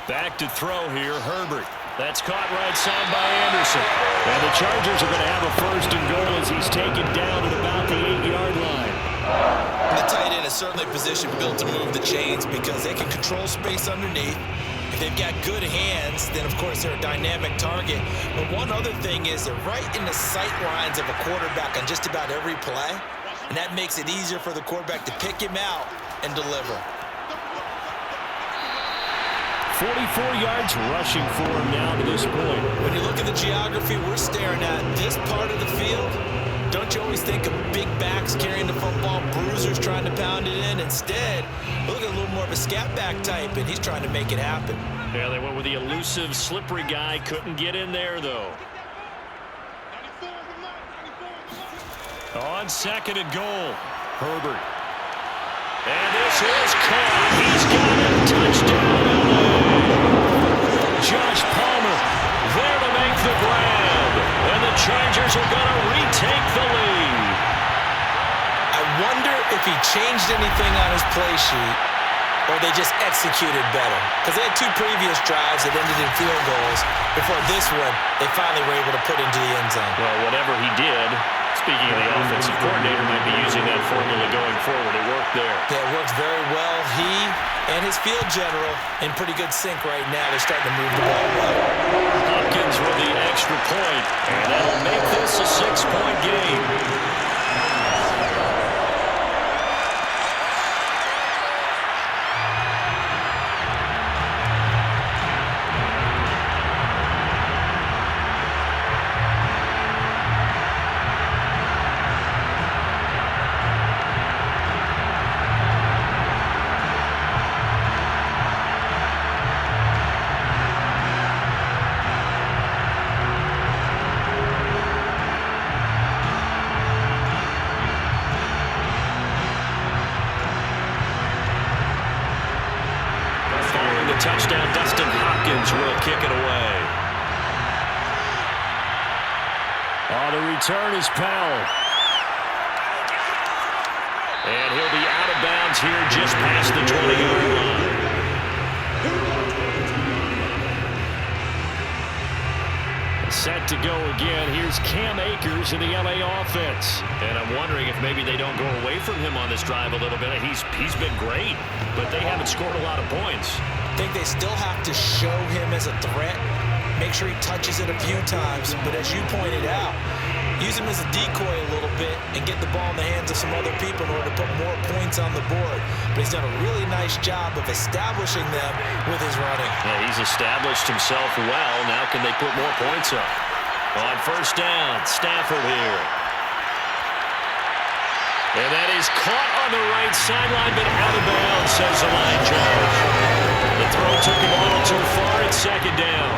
Back to throw here, Herbert. That's caught right side by Anderson. And the Chargers are going to have a 1st and goal as he's taken down at about the 8-yard line.
And the tight end is certainly a position built to move the chains because they can control space underneath. If they've got good hands, then of course they're a dynamic target. But one other thing is they're right in the sight lines of a quarterback on just about every play. And that makes it easier for the quarterback to pick him out and deliver.
44 yards rushing for him now to this point.
When you look at the geography we're staring at, this part of the field, don't you always think of big backs carrying the football, bruisers trying to pound it in? Instead, look at a little more of a scat back type, and he's trying to make it happen.
Yeah, they went with the elusive, slippery guy. Couldn't get in there, though. On 2nd and goal, Herbert. And this is caught. He's got it. Touchdown, LA. Josh Palmer there to make the grab. And the Chargers are going to retake the lead.
I wonder if he changed anything on his play sheet or they just executed better. Because they had 2 previous drives that ended in field goals. Before this one, they finally were able to put into the end zone.
Well, whatever he did, speaking of the offensive coordinator, might be using that formula going forward. It worked there.
Yeah, it works very well. He and his field general in pretty good sync right now. They're starting to move the ball well.
Hopkins with the extra point, and that'll make this a 6-point game. the touchdown. Dustin Hopkins will kick it away. The return is Powell. And he'll be out of bounds here just past the 20-yard line. Set to go again. Here's Cam Akers in the LA offense. And I'm wondering if maybe they don't go away from him on this drive a little bit. He's been great, but they haven't scored a lot of points.
I think they still have to show him as a threat. Make sure he touches it a few times. But as you pointed out, use him as a decoy a little bit and get the ball in the hands of some other people in order to put more points on the board. But he's done a really nice job of establishing them with his running.
Yeah, he's established himself well. Now can they put more points up? On first down, Stafford here. And that is caught on the right sideline, but out of bounds, says the line judge. The throw took him a little too far. It's second down.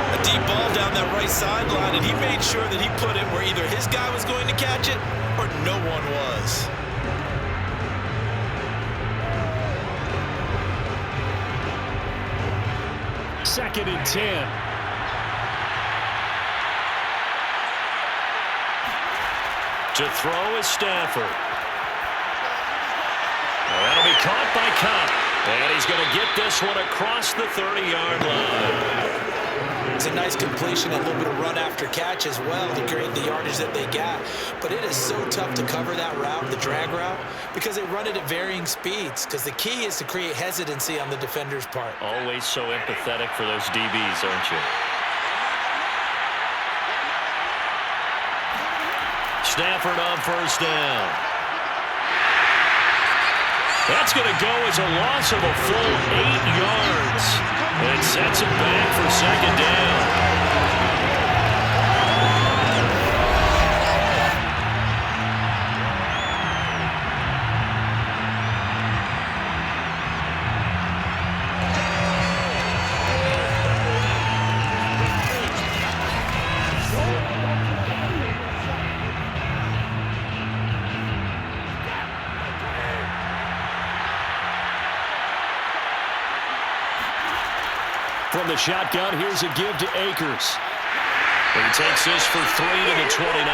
A deep ball down that right sideline, and he made sure that he put it where either his guy was going to catch it or no one was.
Second and 10. To throw is Stafford. That'll be caught by Cobb. And he's going to get this one across the 30-yard line.
It's a nice completion and a little bit of run after catch as well to create the yardage that they got. But it is so tough to cover that route, the drag route, because they run it at varying speeds. Because the key is to create hesitancy on the defender's part.
Always so empathetic for those DBs, aren't you? Stafford on first down. That's going to go as a loss of a full 8 yards. And sets it back for second down. From the shotgun, here's a give to Akers. And he takes this for 3 to the 29.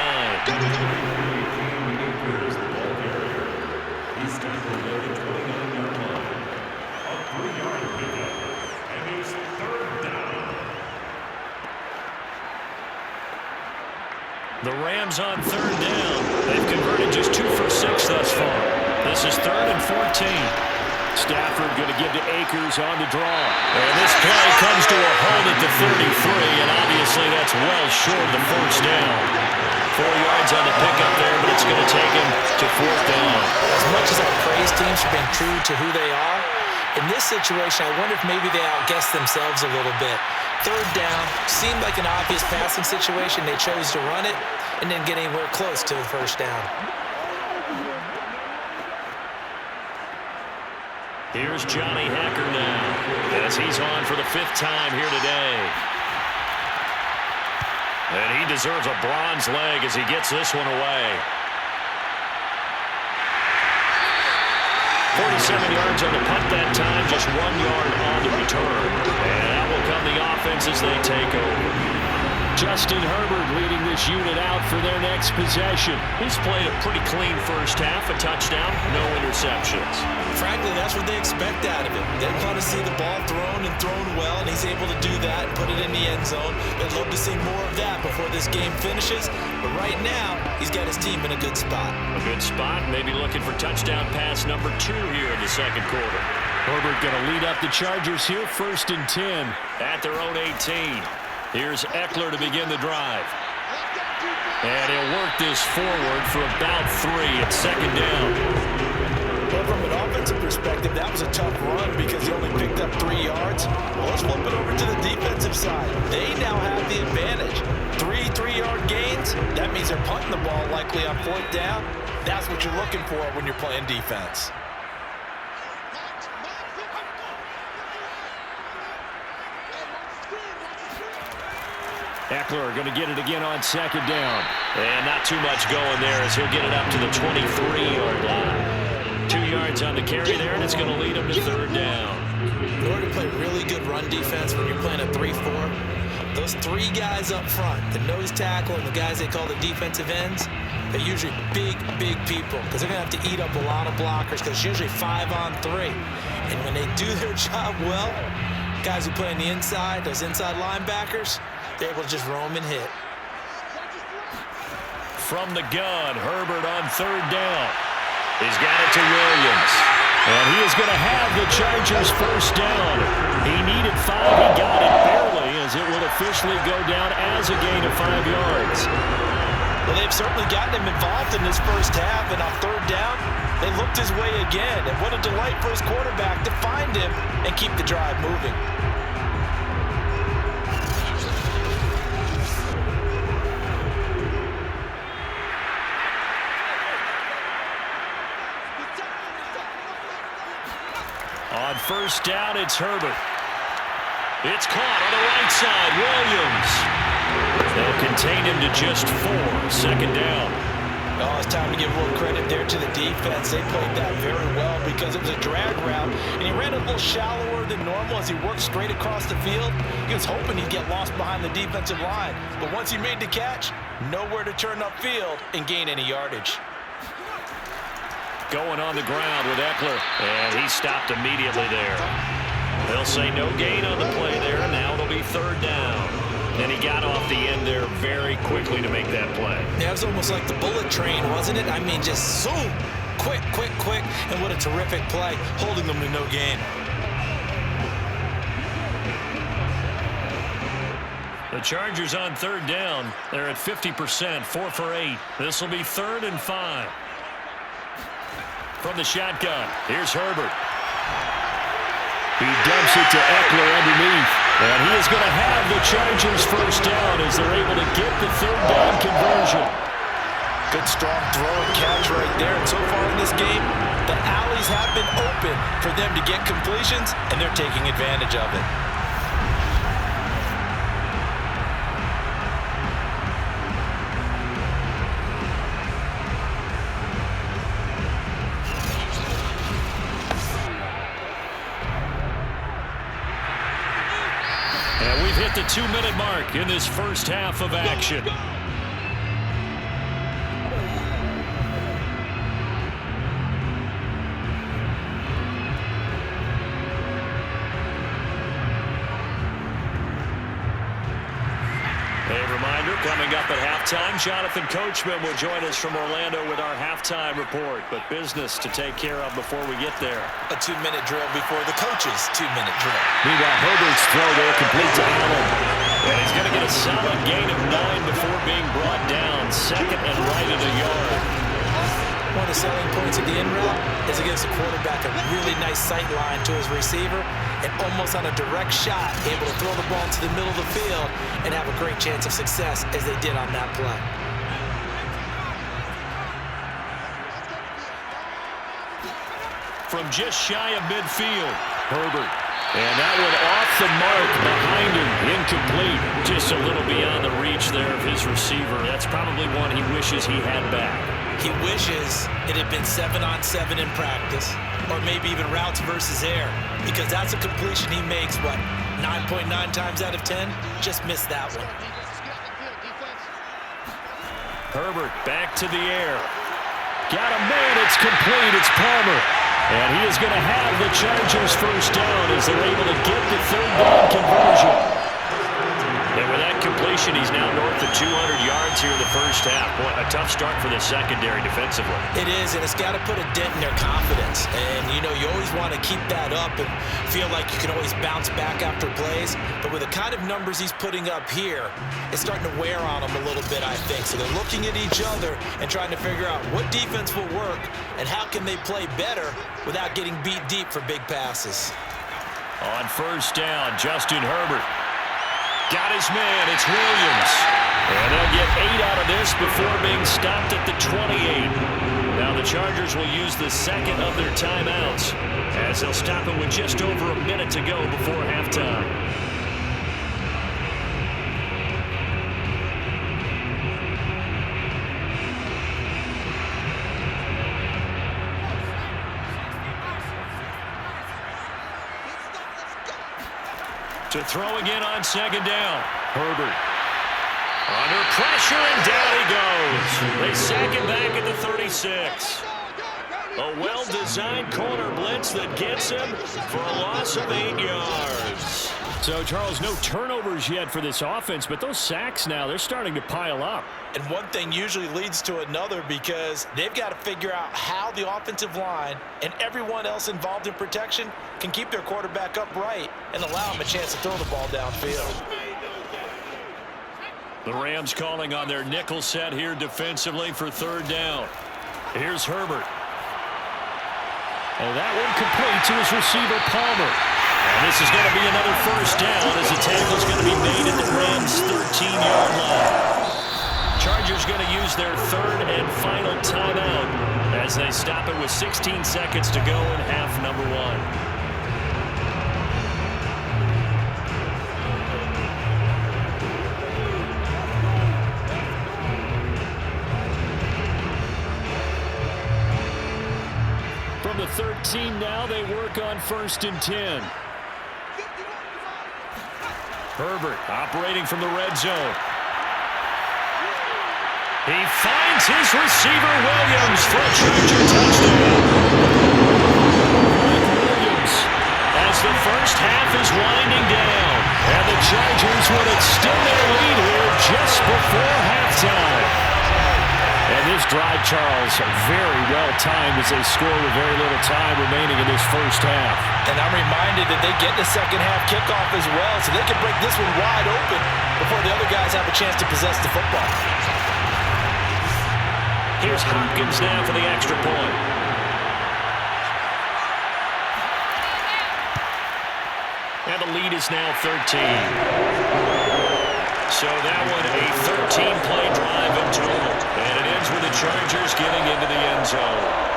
The Rams on third down. They've converted just 2 for 6 thus far. This is 3rd and 14. Stafford going to give to Akers on the draw. And this play comes to a hold at the 33, and obviously that's well short of the first down. 4 yards on the pickup there, but it's going to take him to 4th down.
As much as I praise teams for being true to who they are, in this situation, I wonder if maybe they outguessed themselves a little bit. 3rd down, seemed like an obvious passing situation. They chose to run it and didn't get anywhere close to the first down.
Here's Johnny Hacker now, as he's on for the 5th time here today. And he deserves a bronze leg as he gets this one away. 47 yards on the punt that time, just 1 yard on the return. And that will come the offense as they take over. Justin Herbert leading this unit out for their next possession. He's played a pretty clean first half, a touchdown, no interceptions.
Frankly, that's what they expect out of him. They want to see the ball thrown and thrown well, and he's able to do that and put it in the end zone. They'd love to see more of that before this game finishes. But right now, he's got his team in a good spot.
A good spot, maybe looking for touchdown pass number 2 here in the second quarter. Herbert going to lead up the Chargers here, 1st and 10 at their own 18. Here's Eckler to begin the drive. And he'll work this forward for about 3 at 2nd down.
But from an offensive perspective, that was a tough run because he only picked up 3 yards. Well, let's flip it over to the defensive side. They now have the advantage. 3 3-yard gains. That means they're punting the ball likely on 4th down. That's what you're looking for when you're playing defense.
Eckler going to get it again on 2nd down. And not too much going there as he'll get it up to the 23-yard line. 2 yards on the carry there, and it's going to lead him to 3rd down.
In order to play really run defense when you're playing a 3-4. Those three guys up front, the nose tackle and the guys they call the defensive ends, they're usually big, big people because they're going to have to eat up a lot of blockers because it's usually 5-on-3. And when they do their job well, guys who play on the inside, those inside linebackers, they're able to just roam and hit.
From the gun, Herbert on third down. He's got it to Williams. And he is going to have the Chargers first down. He needed 5. He got it barely as it will officially go down as a gain of 5 yards.
Well, they've certainly gotten him involved in this first half, and on third down, they looked his way again. And what a delight for his quarterback to find him and keep the drive moving.
On first down, it's Herbert. It's caught on the right side. Williams. They'll contain him to just 4. Second down.
Oh, it's time to give a little credit there to the defense. They played that very well because it was a drag route, and he ran a little shallower than normal as he worked straight across the field. He was hoping he'd get lost behind the defensive line, but once he made the catch, nowhere to turn upfield and gain any yardage.
Going on the ground with Eckler, and he stopped immediately there. They'll say no gain on the play there, and now it'll be third down. And he got off the end there very quickly to make that play.
Yeah, it was almost like the bullet train, wasn't it? I mean, just zoom, quick, quick, quick, and what a terrific play, holding them to no gain.
The Chargers on third down. They're at 50%, 4 for 8. This will be 3rd and 5. From the shotgun, here's Herbert. He dumps it to Eckler underneath. And he is going to have the Chargers first down as they're able to get the third down conversion.
Good strong throw and catch right there. And so far in this game, the alleys have been open for them to get completions, and they're taking advantage of it.
And we've hit the 2-minute mark in this first half of action. A reminder, coming up at halftime, Jonathan Coachman will join us from Orlando with our halftime report. But business to take care of before we get there.
A 2-minute drill before the coach's 2-minute drill.
Meanwhile, Herbert's throw there complete to Allen. And he's going to get a solid gain of 9 before being brought down. Second and right at a yard.
One of the selling points of the in route is it gives the quarterback a really nice sight line to his receiver and almost on a direct shot able to throw the ball into the middle of the field and have a great chance of success as they did on that play.
From just shy of midfield, Herbert. And that one off the mark behind him, incomplete. Just a little beyond the reach there of his receiver. That's probably one he wishes he had back.
He wishes it had been 7-on-7 in practice, or maybe even routes versus air, because that's a completion he makes, what, 9.9 times out of 10? Just missed that one.
Herbert back to the air. Got a man, it's complete, it's Palmer. And he is going to have the Chargers first down as they're able to get the third down conversion. And with that completion, he's now north of 200 yards here in the first half. Boy, a tough start for the secondary defensively.
It is, and it's got to put a dent in their confidence. And, you know, you always want to keep that up and feel like you can always bounce back after plays. But with the kind of numbers he's putting up here, it's starting to wear on them a little bit, I think. So they're looking at each other and trying to figure out what defense will work and how can they play better without getting beat deep for big passes.
On first down, Justin Herbert. Got his man, it's Williams. And they'll get 8 out of this before being stopped at the 28. Now the Chargers will use the second of their timeouts as they'll stop it with just over a minute to go before halftime. To throw again on second down. Herbert. Under pressure, and down he goes. They sack him back at the 36. A well-designed corner blitz that gets him for a loss of 8 yards. So, Charles, no turnovers yet for this offense, but those sacks now, they're starting to pile up.
And one thing usually leads to another because they've got to figure out how the offensive line and everyone else involved in protection can keep their quarterback upright and allow him a chance to throw the ball downfield.
The Rams calling on their nickel set here defensively for third down. Here's Herbert. And that one complete to his receiver, Palmer. And this is going to be another first down as the tackle's going to be made at the Rams' 13-yard line. Chargers going to use their third and final timeout as they stop it with 16 seconds to go in half number 1. From the 13 now, they work on 1st and 10. Herbert operating from the red zone. He finds his receiver, Williams, for a Charger touchdown. Williams, as the first half is winding down, and the Chargers would extend their lead here just before halftime. And this drive, Charles, very well timed as they score with very little time remaining in this first half.
And I'm reminded that they get the second half kickoff as well, so they can break this one wide open before the other guys have a chance to possess the football.
Here's Hopkins now for the extra point. And the lead is now 13. So that one a 13-play drive in total. And it ends with the Chargers getting into the end zone.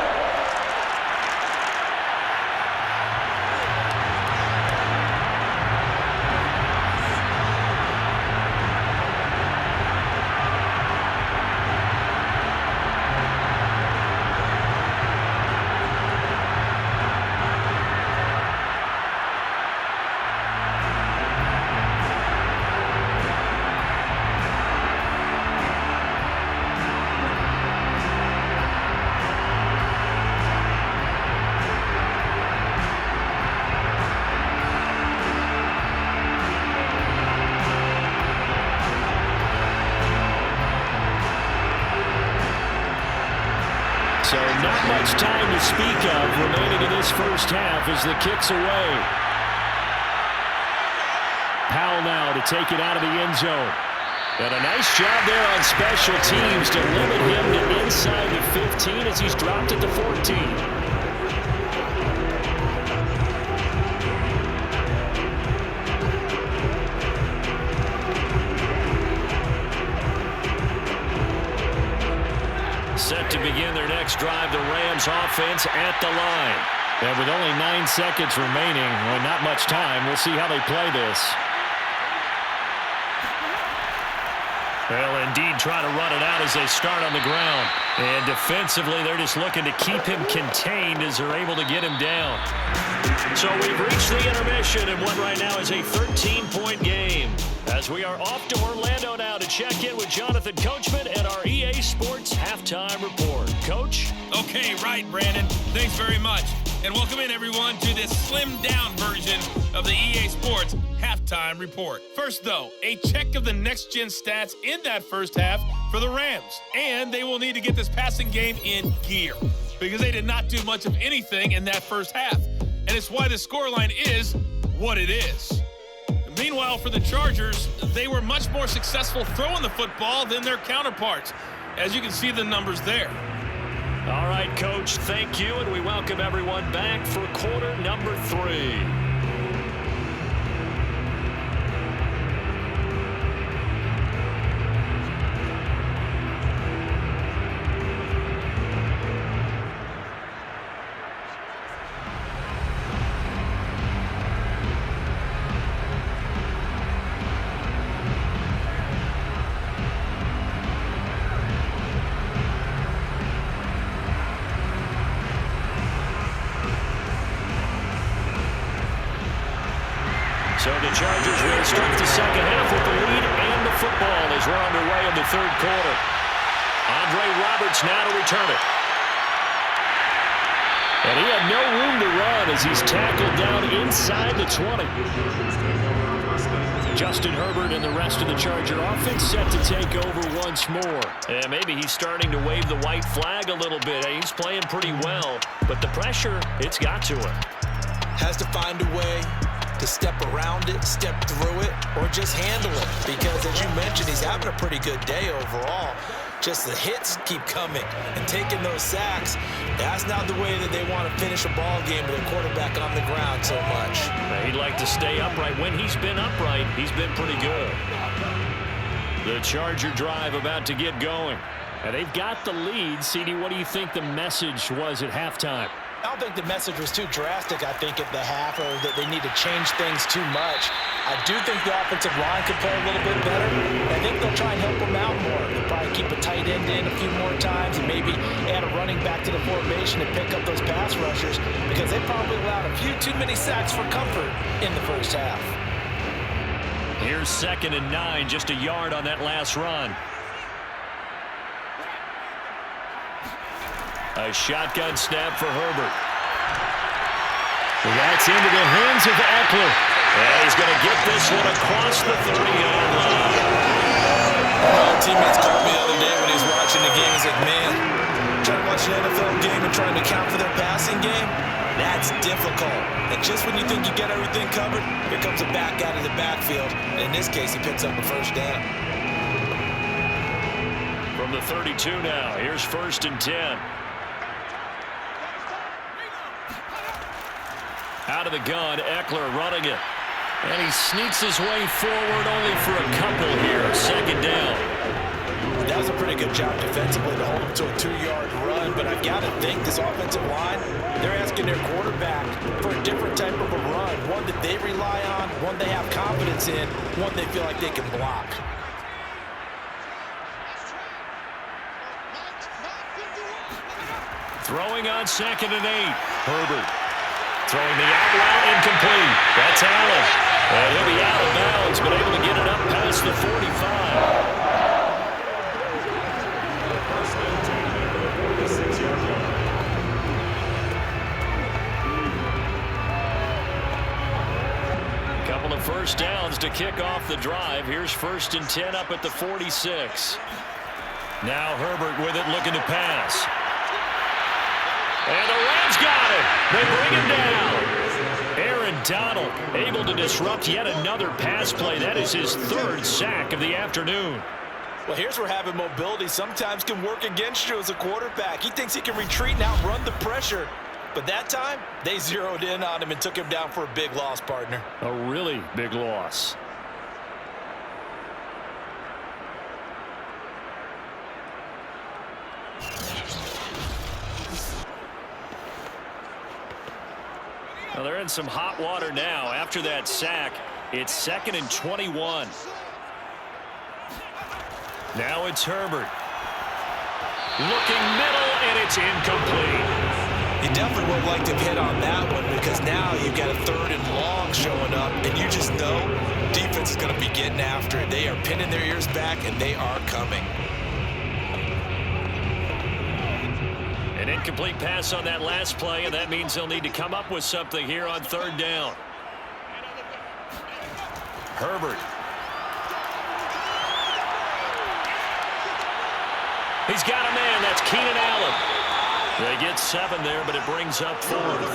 So not much time to speak of remaining in this first half as the kick's away. Powell now to take it out of the end zone. And a nice job there on special teams to limit him to inside the 15 as he's dropped at the 14. Set to begin their next drive, the Rams offense at the line. And with only 9 seconds remaining, well, not much time, we'll see how they play this. They'll indeed try to run it out as they start on the ground. And defensively, they're just looking to keep him contained as they're able to get him down. So we've reached the intermission in what right now is a 13-point game. As we are off to Orlando now to check in with Jonathan Coachman and our EA Sports Halftime Report. Coach?
Okay, right, Brandon. Thanks very much. And welcome in, everyone, to this slimmed-down version of the EA Sports Halftime Report. First, though, a check of the next-gen stats in that first half for the Rams. And they will need to get this passing game in gear because they did not do much of anything in that first half. And it's why the scoreline is what it is. Meanwhile, for the Chargers, they were much more successful throwing the football than their counterparts, as you can see the numbers there.
All right, Coach, thank you, and we welcome everyone back for quarter number 3. So the Chargers will start the second half with the lead and the football as we're underway in the third quarter. Andre Roberts now to return it. And he had no room to run as he's tackled down inside the 20. Justin Herbert and the rest of the Charger offense set to take over once more. And maybe he's starting to wave the white flag a little bit. He's playing pretty well, but the pressure, it's got to him.
Has to find a way to step around it, step through it, or just handle it. Because as you mentioned, he's having a pretty good day overall. Just the hits keep coming and taking those sacks. That's not the way that they want to finish a ball game with a quarterback on the ground so much.
He'd like to stay upright. When he's been upright, he's been pretty good. The Charger drive about to get going. And they've got the lead. CD, what do you think the message was at halftime?
I don't think the message was too drastic, I think, at the half, or that they need to change things too much. I do think the offensive line could play a little bit better. I think they'll try and help them out more. They'll probably keep a tight end in a few more times and maybe add a running back to the formation and pick up those pass rushers, because they probably allowed a few too many sacks for comfort in the first half.
Here's 2nd and 9, just a yard on that last run. A shotgun snap for Herbert. That's into the hands of Eckler. And he's going to get this one across the 30-yard line.
Teammates called me the other day when he was watching the game. He's like, man, trying to watch an NFL game and trying to account for their passing game, that's difficult. And just when you think you get everything covered, here comes a back out of the backfield. And in this case, he picks up a first down.
From the 32 now, here's 1st and 10. Out of the gun, Eckler running it. And he sneaks his way forward only for a couple here. 2nd down.
That was a pretty good job defensively to hold him to a 2-yard run. But I've got to think this offensive line, they're asking their quarterback for a different type of a run. One that they rely on, one they have confidence in, one they feel like they can block.
Throwing on 2nd and 8. Herbert. Throwing the out route incomplete. That's Allen. And he'll be out of bounds, but able to get it up past the 45. Couple of first downs to kick off the drive. Here's 1st and 10 up at the 46. Now Herbert with it, looking to pass. And the Rams got it. They bring him down. Aaron Donald able to disrupt yet another pass play. That is his 3rd sack of the afternoon.
Well, here's where having mobility sometimes can work against you as a quarterback. He thinks he can retreat and outrun the pressure. But that time, they zeroed in on him and took him down for a big loss, partner.
A really big loss. Well, they're in some hot water now. After that sack, it's 2nd and 21. Now it's Herbert. Looking middle, and it's incomplete.
You definitely would like to hit on that one, because now you've got a 3rd and long showing up, and you just know defense is going to be getting after it. They are pinning their ears back, and they are coming.
An incomplete pass on that last play, and that means they'll need to come up with something here on 3rd down. Herbert. He's got a man. That's Keenan Allen. They get 7 there, but it brings up 4th.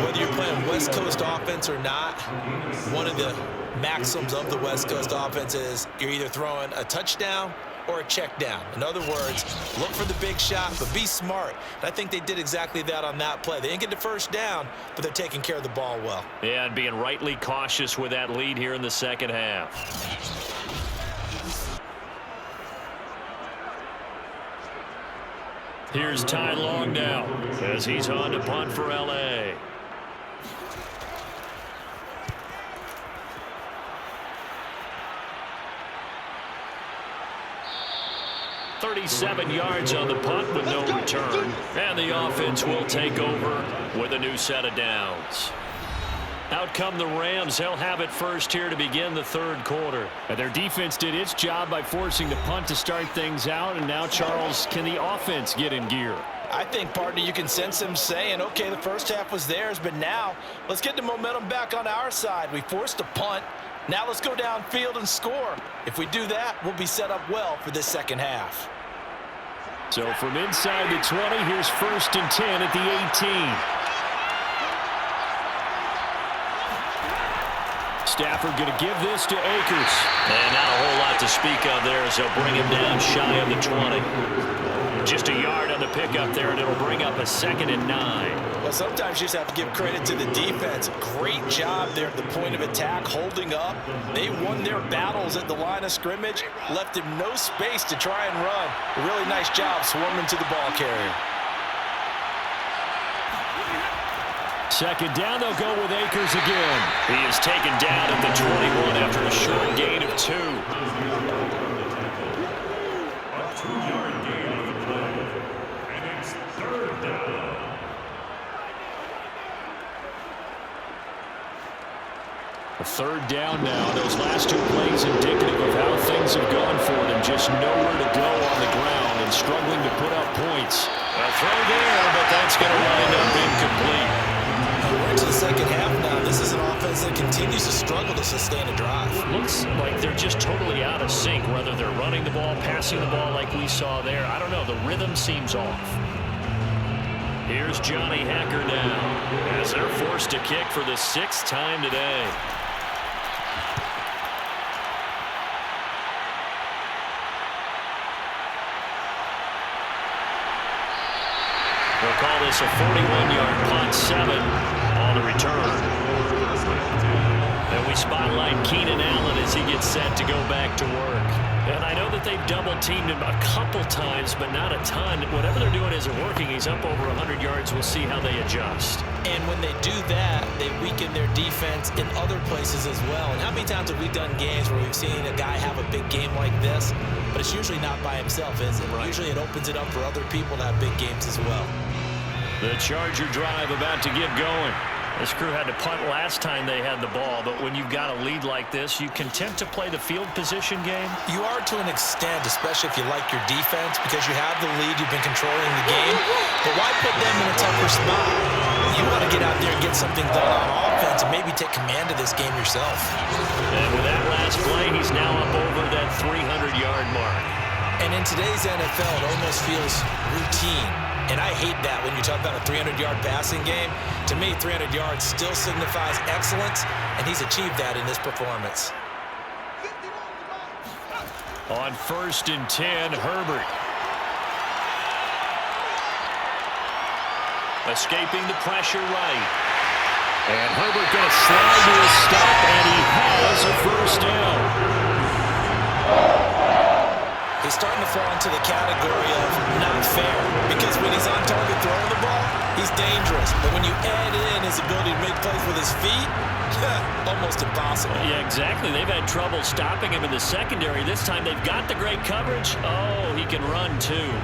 Whether you're playing West Coast offense or not, one of the maxims of the West Coast offense is you're either throwing a touchdown or a check down. In other words, look for the big shot, but be smart. And I think they did exactly that on that play. They didn't get the first down, but they're taking care of the ball well.
Yeah, and being rightly cautious with that lead here in the second half. Here's Ty Long now as he's on to punt for L.A. 37 yards on the punt with no return. And the offense will take over with a new set of downs. Out come the Rams. They'll have it first here to begin the third quarter. And their defense did its job by forcing the punt to start things out. And now, Charles, can the offense get in gear?
I think, partner, you can sense them saying, okay, the first half was theirs, but now let's get the momentum back on our side. We forced a punt. Now let's go downfield and score. If we do that, we'll be set up well for this second half.
So from inside the 20, here's 1st and 10 at the 18. Stafford going to give this to Akers.
And not a whole lot to speak of there as they'll bring him down shy of the 20. Just a yard on the pickup there, and it'll bring up a 2nd and 9.
Well, sometimes you just have to give credit to the defense. Great job there at the point of attack, holding up. They won their battles at the line of scrimmage, left him no space to try and run. A really nice job swarming to the ball carrier.
2nd down, they'll go with Akers again.
He is taken down at the 21 after a short gain of 2.
A 3rd down now. Those last 2 plays indicative of how things have gone for them. Just nowhere to go on the ground and struggling to put up points.
A throw there, but that's going to wind up incomplete.
We're into the second half now. This is an offense that continues to struggle to sustain a drive.
Looks like they're just totally out of sync, whether they're running the ball, passing the ball like we saw there. I don't know. The rhythm seems off.
Here's Johnny Hacker now as they're forced to kick for the 6th time today.
We'll call this a 41-yard punt, 7 on the return.
And we spotlight Keenan Allen as he gets set to go back to work. And I know that they've double-teamed him a couple times, but not a ton. Whatever they're doing isn't working. He's up over 100 yards. We'll see how they adjust.
And when they do that, they weaken their defense in other places as well. And how many times have we done games where we've seen a guy have a big game like this, but it's usually not by himself, is it? Right. Usually it opens it up for other people to have big games as well.
The Charger drive about to get going.
This crew had to punt last time they had the ball, but when you've got a lead like this, you content to play the field position game?
You are to an extent, especially if you like your defense, because you have the lead, you've been controlling the game. But why put them in a tougher spot? You want to get out there and get something done on offense and maybe take command of this game yourself.
And with that last play, he's now up over that 300-yard mark.
And in today's NFL, it almost feels routine. And I hate that when you talk about a 300-yard passing game. To me, 300 yards still signifies excellence, and he's achieved that in this performance.
On 1st and 10, Herbert. Escaping the pressure right. And Herbert going to slide to a stop, and he has a 1st down.
He's starting to fall into the category of not fair, because when he's on target throwing the ball, he's dangerous. But when you add in his ability to make plays with his feet, almost impossible.
Yeah, exactly. They've had trouble stopping him in the secondary. This time they've got the great coverage. Oh, he can run too.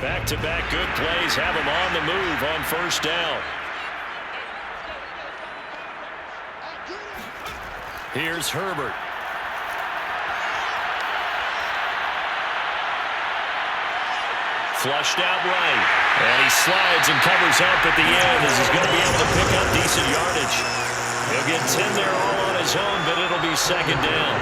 Back-to-back good plays have him on the move on 1st down. Here's Herbert. Flushed out right. And he slides and covers up at the end as he's going to be able to pick up decent yardage. He'll get 10 there all on his own, but it'll be 2nd down.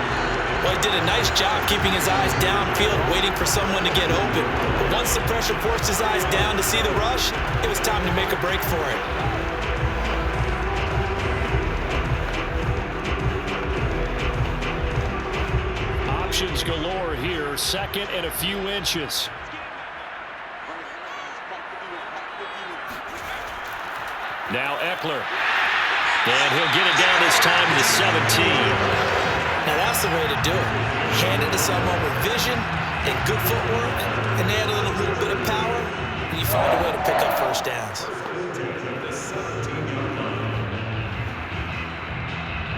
Well, he did a nice job keeping his eyes downfield, waiting for someone to get open. But once the pressure forced his eyes down to see the rush, it was time to make a break for it.
Options galore here, 2nd and a few inches. Now Eckler. And he'll get it down this time to the 17.
Now that's the way to do it. Hand it to someone with vision and good footwork, and add a little bit of power, and you find a way to pick up 1st downs.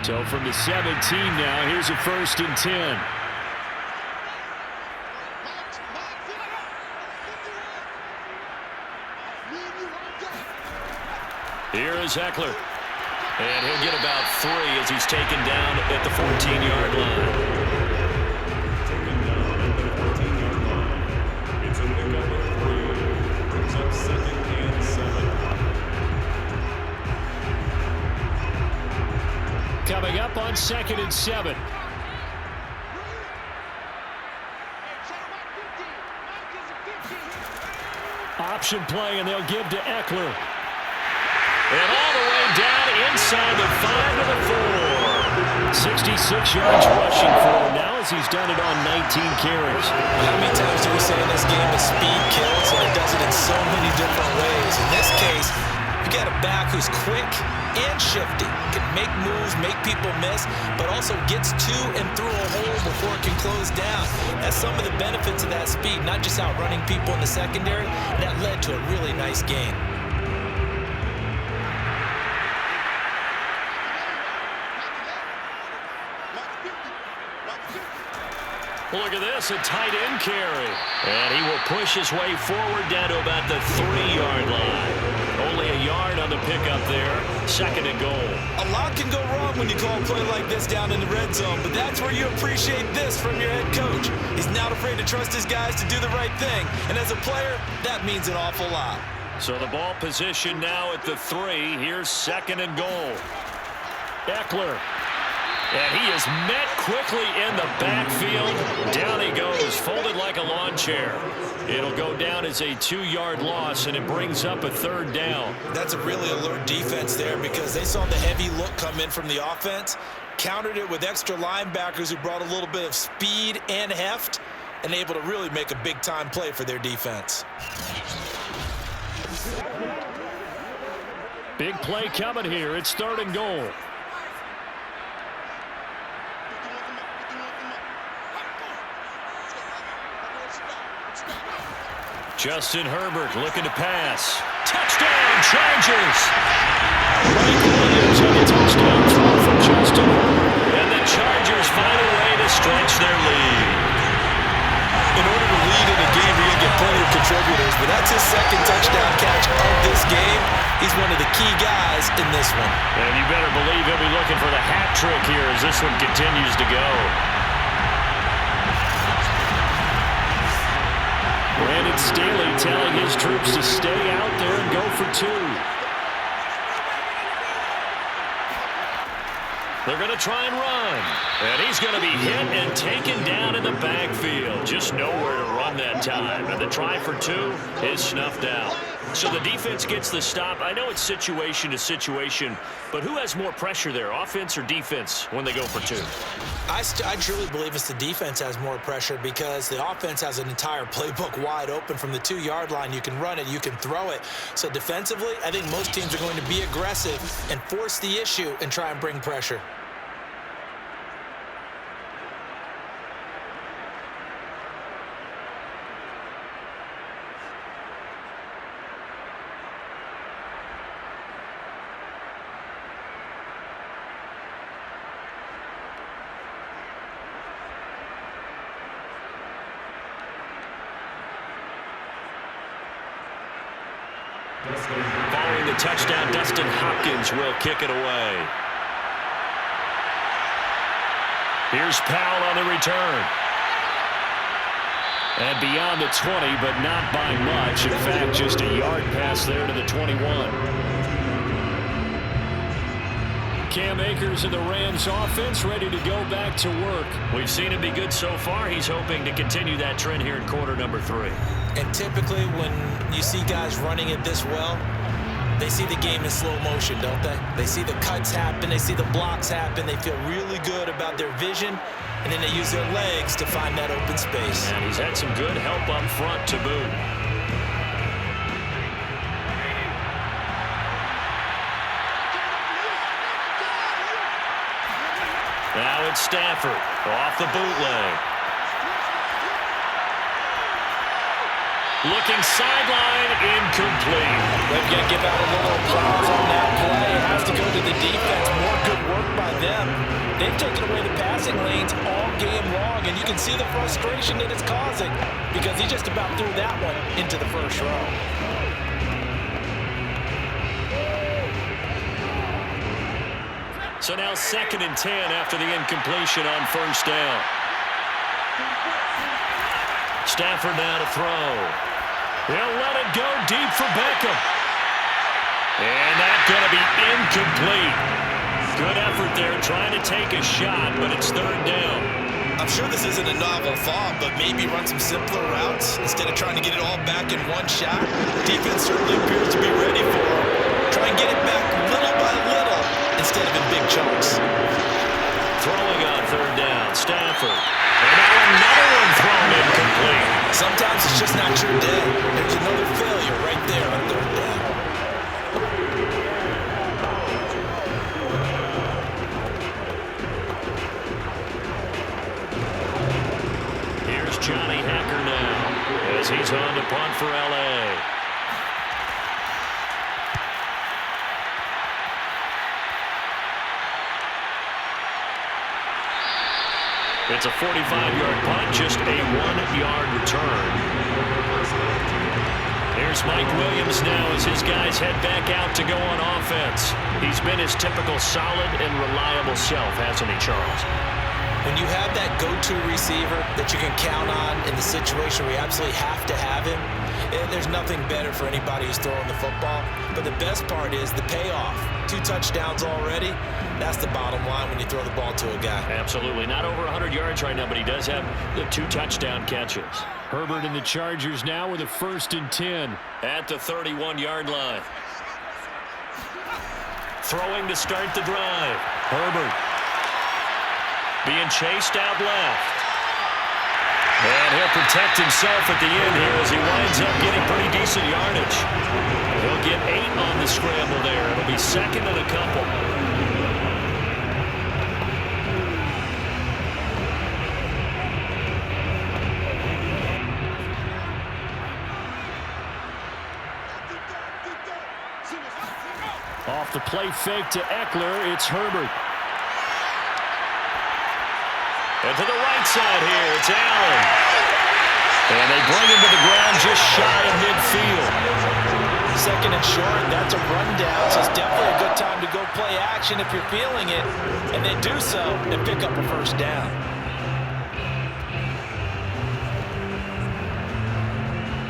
So from the 17 now, here's a 1st and 10.
Here is Eckler. And he'll get about 3 as he's taken down at the 14-yard line.
Taken down at the 14-yard line. It's a pickup of 3. Brings up 2nd and 7.
Coming up on 2nd and 7. Option play, and they'll give to Eckler.
And all the way down inside the 5 to the 4.
66 yards rushing for him now as he's done it on 19 carries.
How many times do we say in this game that speed kills, and it does it in so many different ways? In this case, you got a back who's quick and shifty, can make moves, make people miss, but also gets to and through a hole before it can close down. That's some of the benefits of that speed, not just outrunning people in the secondary. That led to a really nice game.
Look at this, a tight end carry. And he will push his way forward down to about the 3-yard line. Only a yard on the pickup there. 2nd and goal.
A lot can go wrong when you call a play like this down in the red zone, but that's where you appreciate this from your head coach. He's not afraid to trust his guys to do the right thing, and as a player, that means an awful lot.
So the ball position now at the 3. Here's 2nd and goal.
Eckler.
And he is met quickly in the backfield. Down he goes, folded like a lawn chair. It'll go down as a 2-yard loss, and it brings up a 3rd down.
That's a really alert defense there because they saw the heavy look come in from the offense, countered it with extra linebackers who brought a little bit of speed and heft, and able to really make a big-time play for their defense.
Big play coming here. It's 3rd and goal.
Justin Herbert looking to pass. Touchdown, Chargers!
Mike Williams on a touchdown throw from Justin.
And the Chargers find a way to stretch their lead.
In order to lead in a game, you're going to get plenty of contributors, but that's his 2nd touchdown catch of this game. He's one of the key guys in this one.
And you better believe he'll be looking for the hat trick here as this one continues to go.
Brandon Staley telling his troops to stay out there and go for 2.
They're going to try and run. And he's going to be hit and taken down in the backfield. Just nowhere to run that time. And the try for 2 is snuffed out. So the defense gets the stop. I know it's situation to situation, but who has more pressure there, offense or defense, when they go for 2?
I truly believe it's the defense has more pressure because the offense has an entire playbook wide open from the 2-yard line. You can run it, you can throw it. So defensively, I think most teams are going to be aggressive and force the issue and try and bring pressure.
Following the touchdown, Dustin Hopkins will kick it away. Here's Powell on the return.
And beyond the 20, but not by much. In fact, just a yard pass there to the 21. Cam Akers of the Rams offense ready to go back to work.
We've seen him be good so far. He's hoping to continue that trend here in quarter number 3.
And typically when you see guys running it this well, they see the game in slow motion, don't they? They see the cuts happen, they see the blocks happen, they feel really good about their vision, and then they use their legs to find that open space.
And he's had some good help up front to boot. Now it's Stafford off the bootleg. Looking sideline, incomplete.
They're going to give out a little applause on that play. It has to go to the defense. More good work by them. They've taken away the passing lanes all game long, and you can see the frustration that it's causing because he just about threw that one into the first row.
So now 2nd and 10 after the incompletion on first down. Stafford now to throw. He'll let it go deep for Beckham. And that's going to be incomplete. Good effort there trying to take a shot, but it's 3rd down.
I'm sure this isn't a novel thought, but maybe run some simpler routes instead of trying to get it all back in one shot. Defense certainly appears to be ready for him. Try and get it back little by little instead of in big chunks.
Throwing on 3rd down, Stafford. And now another one thrown incomplete.
Sometimes it's just not your day. There's another failure right there on 3rd down.
Johnny Hacker now as he's on to punt for L.A. It's a 45-yard punt, just a 1-yard return. Here's Mike Williams now as his guys head back out to go on offense. He's been his typical solid and reliable self, hasn't he, Charles?
When you have that go-to receiver that you can count on in the situation where you absolutely have to have him, there's nothing better for anybody who's throwing the football. But the best part is the payoff. 2 touchdowns already. That's the bottom line when you throw the ball to a guy.
Absolutely. Not over 100 yards right now, but he does have the 2 touchdown catches. Herbert and the Chargers now with a 1st and 10 at the 31-yard line. Throwing to start the drive. Herbert. Being chased out left. And he'll protect himself at the end here as he winds up getting pretty decent yardage. He'll get 8 on the scramble there. It'll be 2nd and a couple. Off the play fake to Eckler, it's Herbert. And to the right side here, it's Allen. And they bring him to the ground just shy of midfield.
2nd and short, that's a rundown, so it's definitely a good time to go play action if you're feeling it. And they do so and pick up a 1st down.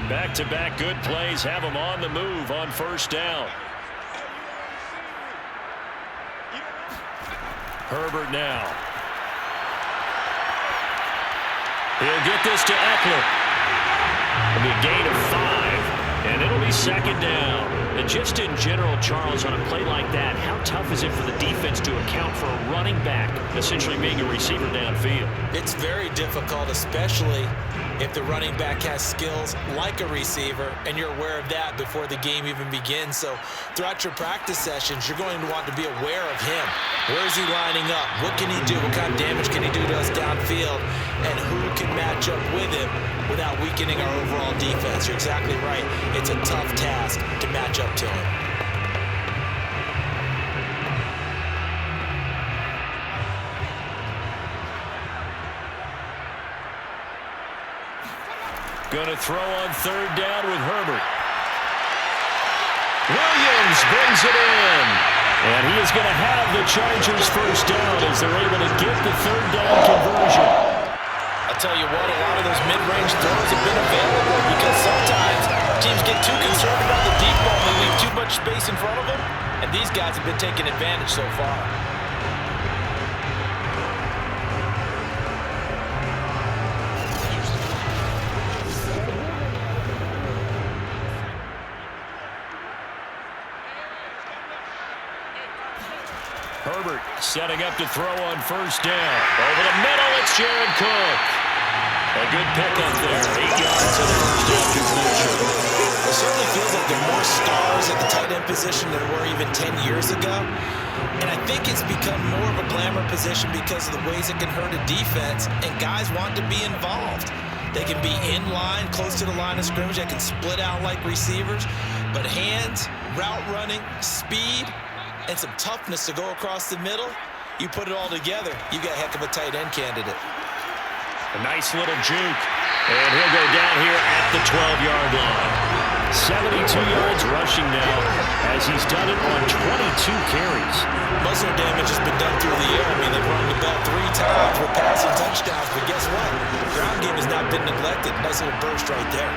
Back-to-back good plays have him on the move on 1st down. Herbert now. He'll get this to Eckler. It'll be a gain of 5, and it'll be 2nd down. And just in general, Charles, on a play like that, how tough is it for the defense to account for a running back essentially being a receiver downfield?
It's very difficult, especially if the running back has skills like a receiver, and you're aware of that before the game even begins. So throughout your practice sessions, you're going to want to be aware of him. Where is he lining up? What can he do? What kind of damage can he do to us downfield? And who can match up with him without weakening our overall defense? You're exactly right. It's a tough task to match up to him.
Going to throw on 3rd down with Herbert. Williams brings it in. And he is going to have the Chargers 1st down as they're able to get the 3rd down conversion.
I'll tell you what, a lot of those mid-range throws have been available because sometimes teams get too concerned about the deep ball and leave too much space in front of them. And these guys have been taking advantage so far.
Herbert setting up to throw on 1st down. Over the middle, it's Jared Cook. A good pickup there. 8 yards in the 1st down completion.
It certainly feels like there are more stars at the tight end position than there were even 10 years ago. And I think it's become more of a glamour position because of the ways it can hurt a defense, and guys want to be involved. They can be in line, close to the line of scrimmage. They can split out like receivers. But hands, route running, speed, and some toughness to go across the middle, you put it all together, you got a heck of a tight end candidate.
A nice little juke. And he'll go down here at the 12-yard line. 72 yards
rushing now as he's done it on 22 carries.
Most of their damage has been done through the air. I mean, they've run the ball 3 times with passing touchdowns, but guess what? The ground game has not been neglected. Nice little burst right there.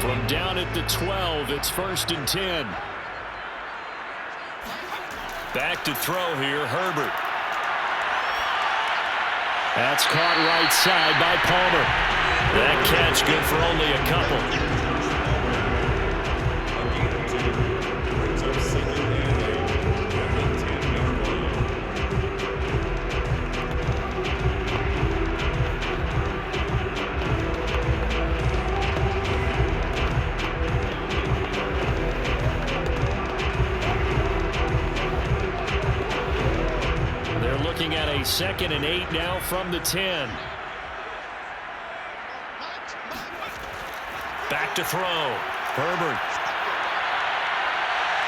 From down at the 12, it's 1st and 10. Back to throw here, Herbert. That's caught right side by Palmer. That catch good for only a couple.
Brings up 2nd and 8 at the 10-yard line.
They're looking at a 2nd and 8 now from the 10. Back to throw. Herbert.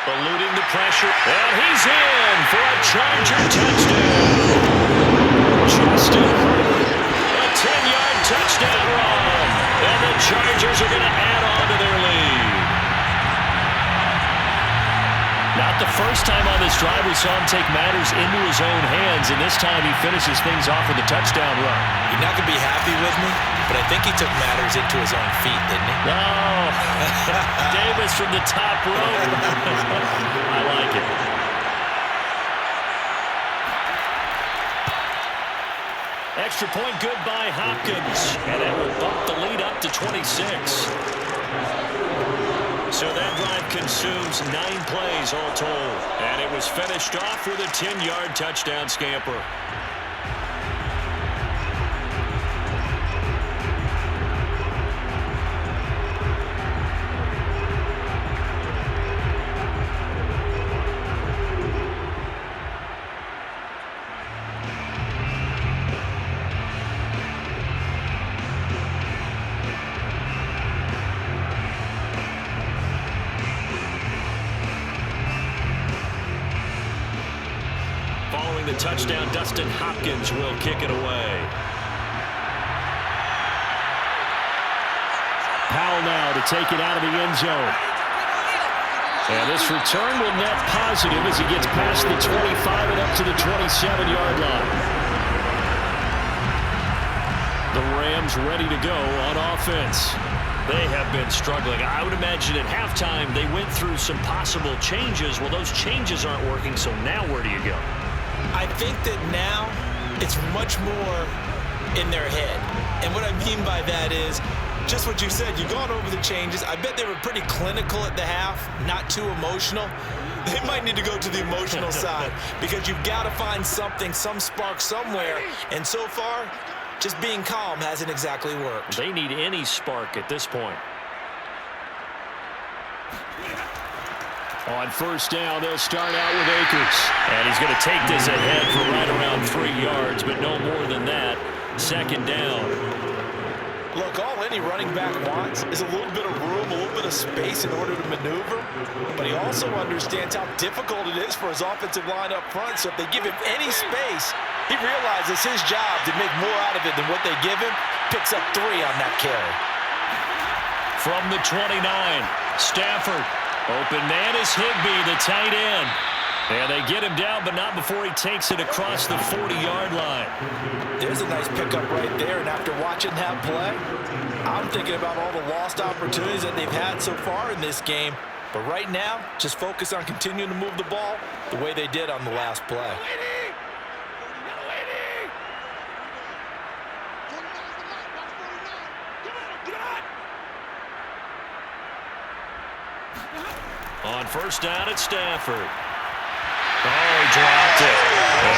Eluding the pressure. And he's in for a Charger touchdown. Justin Herbert. A 10-yard touchdown run. And the Chargers are going to add on to their lead. Not the first time on this drive we saw him take matters into his own hands, and this time he finishes things off with a touchdown run.
You're not going to be happy with me, but I think he took matters into his own feet, didn't he?
No. Davis from the top row. I like it. Extra point good by Hopkins, and it will bump the lead up to 26. So that drive consumes 9 plays all told. And it was finished off with a 10-yard touchdown scamper. The touchdown, Justin Hopkins will kick it away. Powell now to take it out of the end zone. And this return will net positive as he gets past the 25 and up to the 27-yard line. The Rams ready to go on offense. They have been struggling. I would imagine at halftime they went through some possible changes. Well, those changes aren't working, so now where do you go?
I think that now it's much more in their head. And what I mean by that is just what you said. You've gone over the changes. I bet they were pretty clinical at the half, not too emotional. They might need to go to the emotional side because you've got to find something, some spark somewhere. And so far, just being calm hasn't exactly worked.
They need any spark at this point. On first down, they'll start out with Akers. And he's going to take this ahead for right around 3 yards, but no more than that. 2nd down.
Look, all any running back wants is a little bit of room, a little bit of space in order to maneuver. But he also understands how difficult it is for his offensive line up front. So if they give him any space, he realizes his job to make more out of it than what they give him. Picks up 3 on that carry.
From the 29, Stafford. Open man is Higbee, the tight end. And they get him down, but not before he takes it across the 40-yard line.
There's a nice pickup right there, and after watching that play, I'm thinking about all the lost opportunities that they've had so far in this game. But right now, just focus on continuing to move the ball the way they did on the last play.
On first down at Stafford. Oh, he dropped it.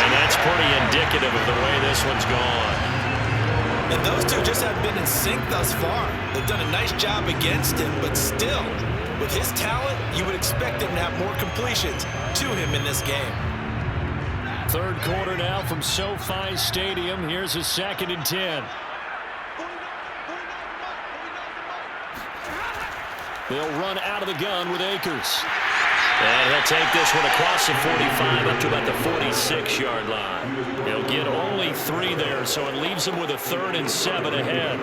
And that's pretty indicative of the way this one's gone.
And those two just haven't been in sync thus far. They've done a nice job against him, but still, with his talent, you would expect him to have more completions to him in this game.
3rd quarter now from SoFi Stadium. Here's a 2nd and 10. They'll run out of the gun with Akers. And
They'll take this one across the 45 up to about the 46-yard line. He'll get only 3 there, so it leaves him with a 3rd and 7 ahead.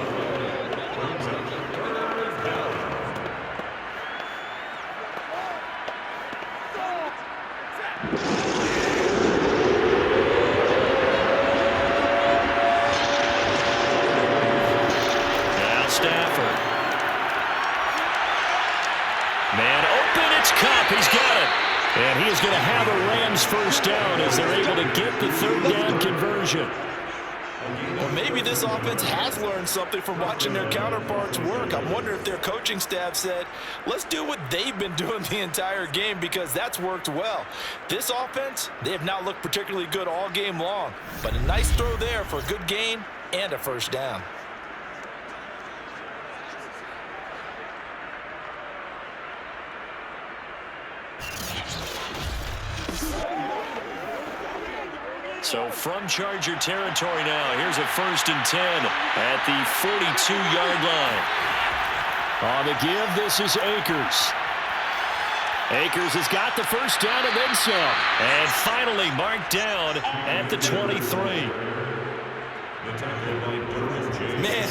Now Stafford. Man open, it's Cup. He's got it. And he is going to have a Rams first down as they're able to get the 3rd down conversion.
Well, maybe this offense has learned something from watching their counterparts work. I'm wondering if their coaching staff said, let's do what they've been doing the entire game, because that's worked well. This offense, they have not looked particularly good all game long, but a nice throw there for a good gain and a first down.
So from Charger territory now, here's a 1st and 10 at the 42-yard line. On the give, this is Akers. Akers has got the first down and then some. And finally marked down at the 23.
Man,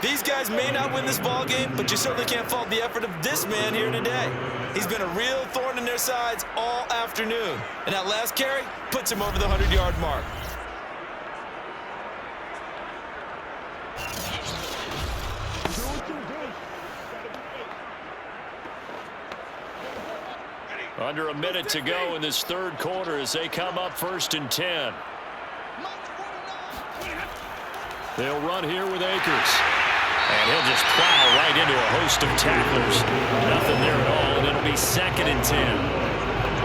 these guys may not win this ball game, but you certainly can't fault the effort of this man here today. He's been a real thorn in their sides all afternoon. And that last carry puts him over the 100-yard mark.
Under a minute to go in this 3rd quarter as they come up 1st and 10. They'll run here with Akers. And he'll just plow right into a host of tacklers. Nothing there at all, and it'll be 2nd and 10.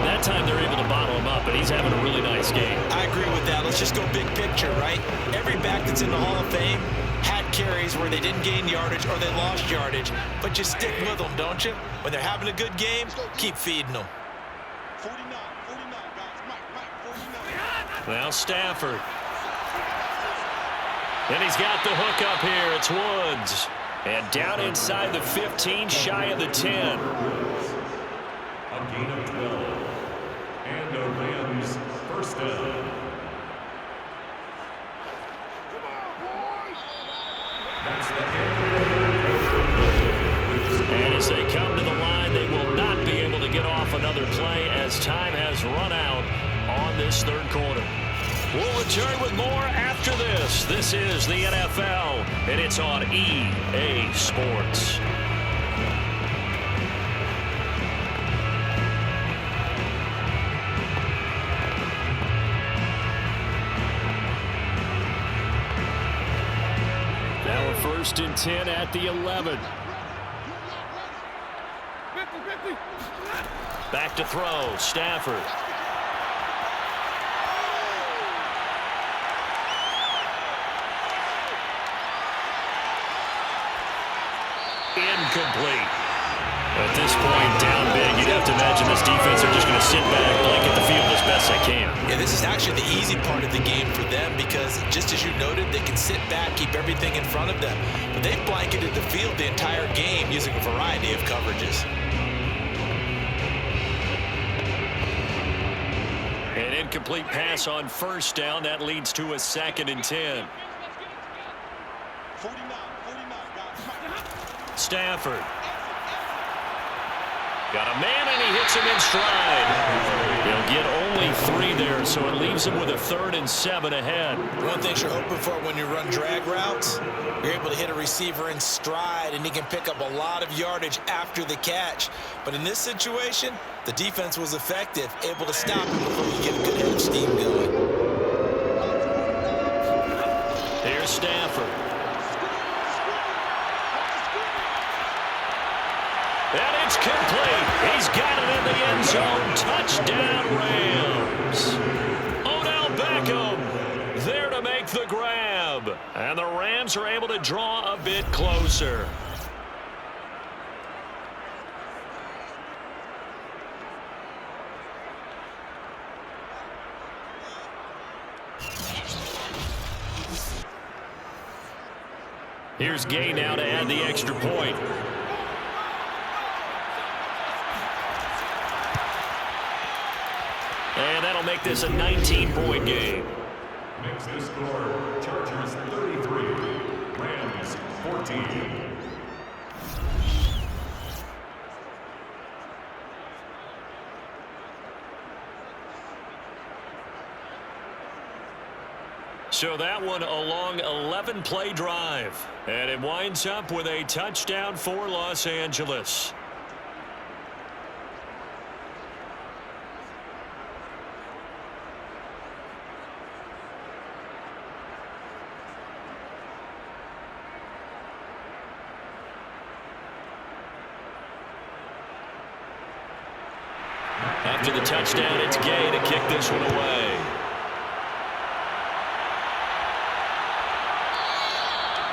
That time they're able to bottle him up, and he's having a really nice game.
I agree with that. Let's just go big picture, right? Every back that's in the Hall of Fame had carries where they didn't gain yardage or they lost yardage, but you stick with them, don't you? When they're having a good game, keep feeding them.
49, guys. Mike, 49.
Now Stafford. And he's got the hook up here. It's Woods. And down inside the 15, shy of the 10.
A gain of 12. And a Rams first down. That's the
And as they come to the line, they will not be able to get off another play as time has run out on this 3rd quarter. We'll return with more after this. This is the NFL, and it's on EA Sports. Now a 1st and 10 at the 11. Back to throw, Stafford. Incomplete. At this point, down big, you'd have to imagine this defense are just going to sit back, blanket the field as best they can.
Yeah, this is actually the easy part of the game for them because, just as you noted, they can sit back, keep everything in front of them. But they've blanketed the field the entire game using a variety of coverages.
An incomplete pass on 1st down. That leads to a 2nd and 10.
49, guys.
Stafford. Got a man, and he hits him in stride. He'll get only 3 there, so it leaves him with a 3rd and 7 ahead.
One thing you're hoping for when you run drag routes, you're able to hit a receiver in stride, and he can pick up a lot of yardage after the catch. But in this situation, the defense was effective, able to stop him before you get a good head of steam going.
Here's Stafford. And it's complete. He's got it in the end zone. Touchdown, Rams. Odell Beckham there to make the grab. And the Rams are able to draw a bit closer. Here's Gay now to add the extra point. And that'll make this a 19-point game.
Makes the score Chargers 33, Rams 14.
So that one a long 11-play drive. And it winds up with a touchdown for Los Angeles. After the touchdown, it's Gay to kick this one away.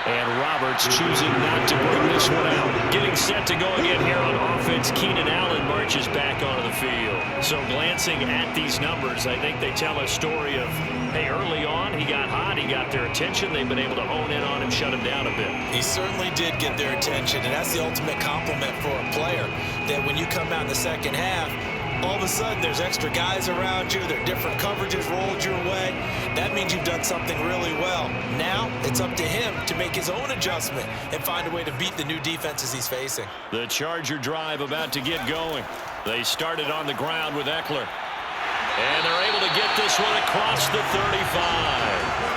And Roberts choosing not to bring this one out. Getting set to go again here on offense. Keenan Allen marches back onto the field. So glancing at these numbers, I think they tell a story of, hey, early on he got hot, he got their attention. They've been able to hone in on him, shut him down a bit.
He certainly did get their attention, and that's the ultimate compliment for a player, that when you come out in the second half, all of a sudden there's extra guys around you, there are different coverages rolled your way. That means you've done something really well. Now it's up to him to make his own adjustment and find a way to beat the new defenses he's facing.
The Charger drive about to get going. They started on the ground with Eckler. And they're able to get this one across the 35.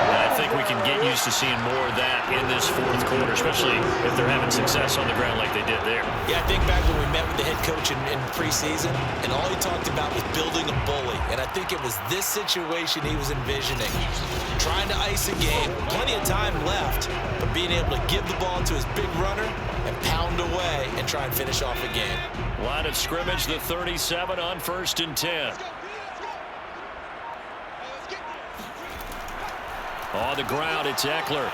I think we can get used to seeing more of that in this fourth quarter, especially if they're having success on the ground like they did there.
Yeah, I think back when we met with the head coach in preseason, and all he talked about was building a bully. And I think it was this situation he was envisioning. Trying to ice a game, plenty of time left, but being able to give the ball to his big runner and pound away and try and finish off a game.
Line of scrimmage, the 37 on 1st and 10. On the ground, it's Eckler.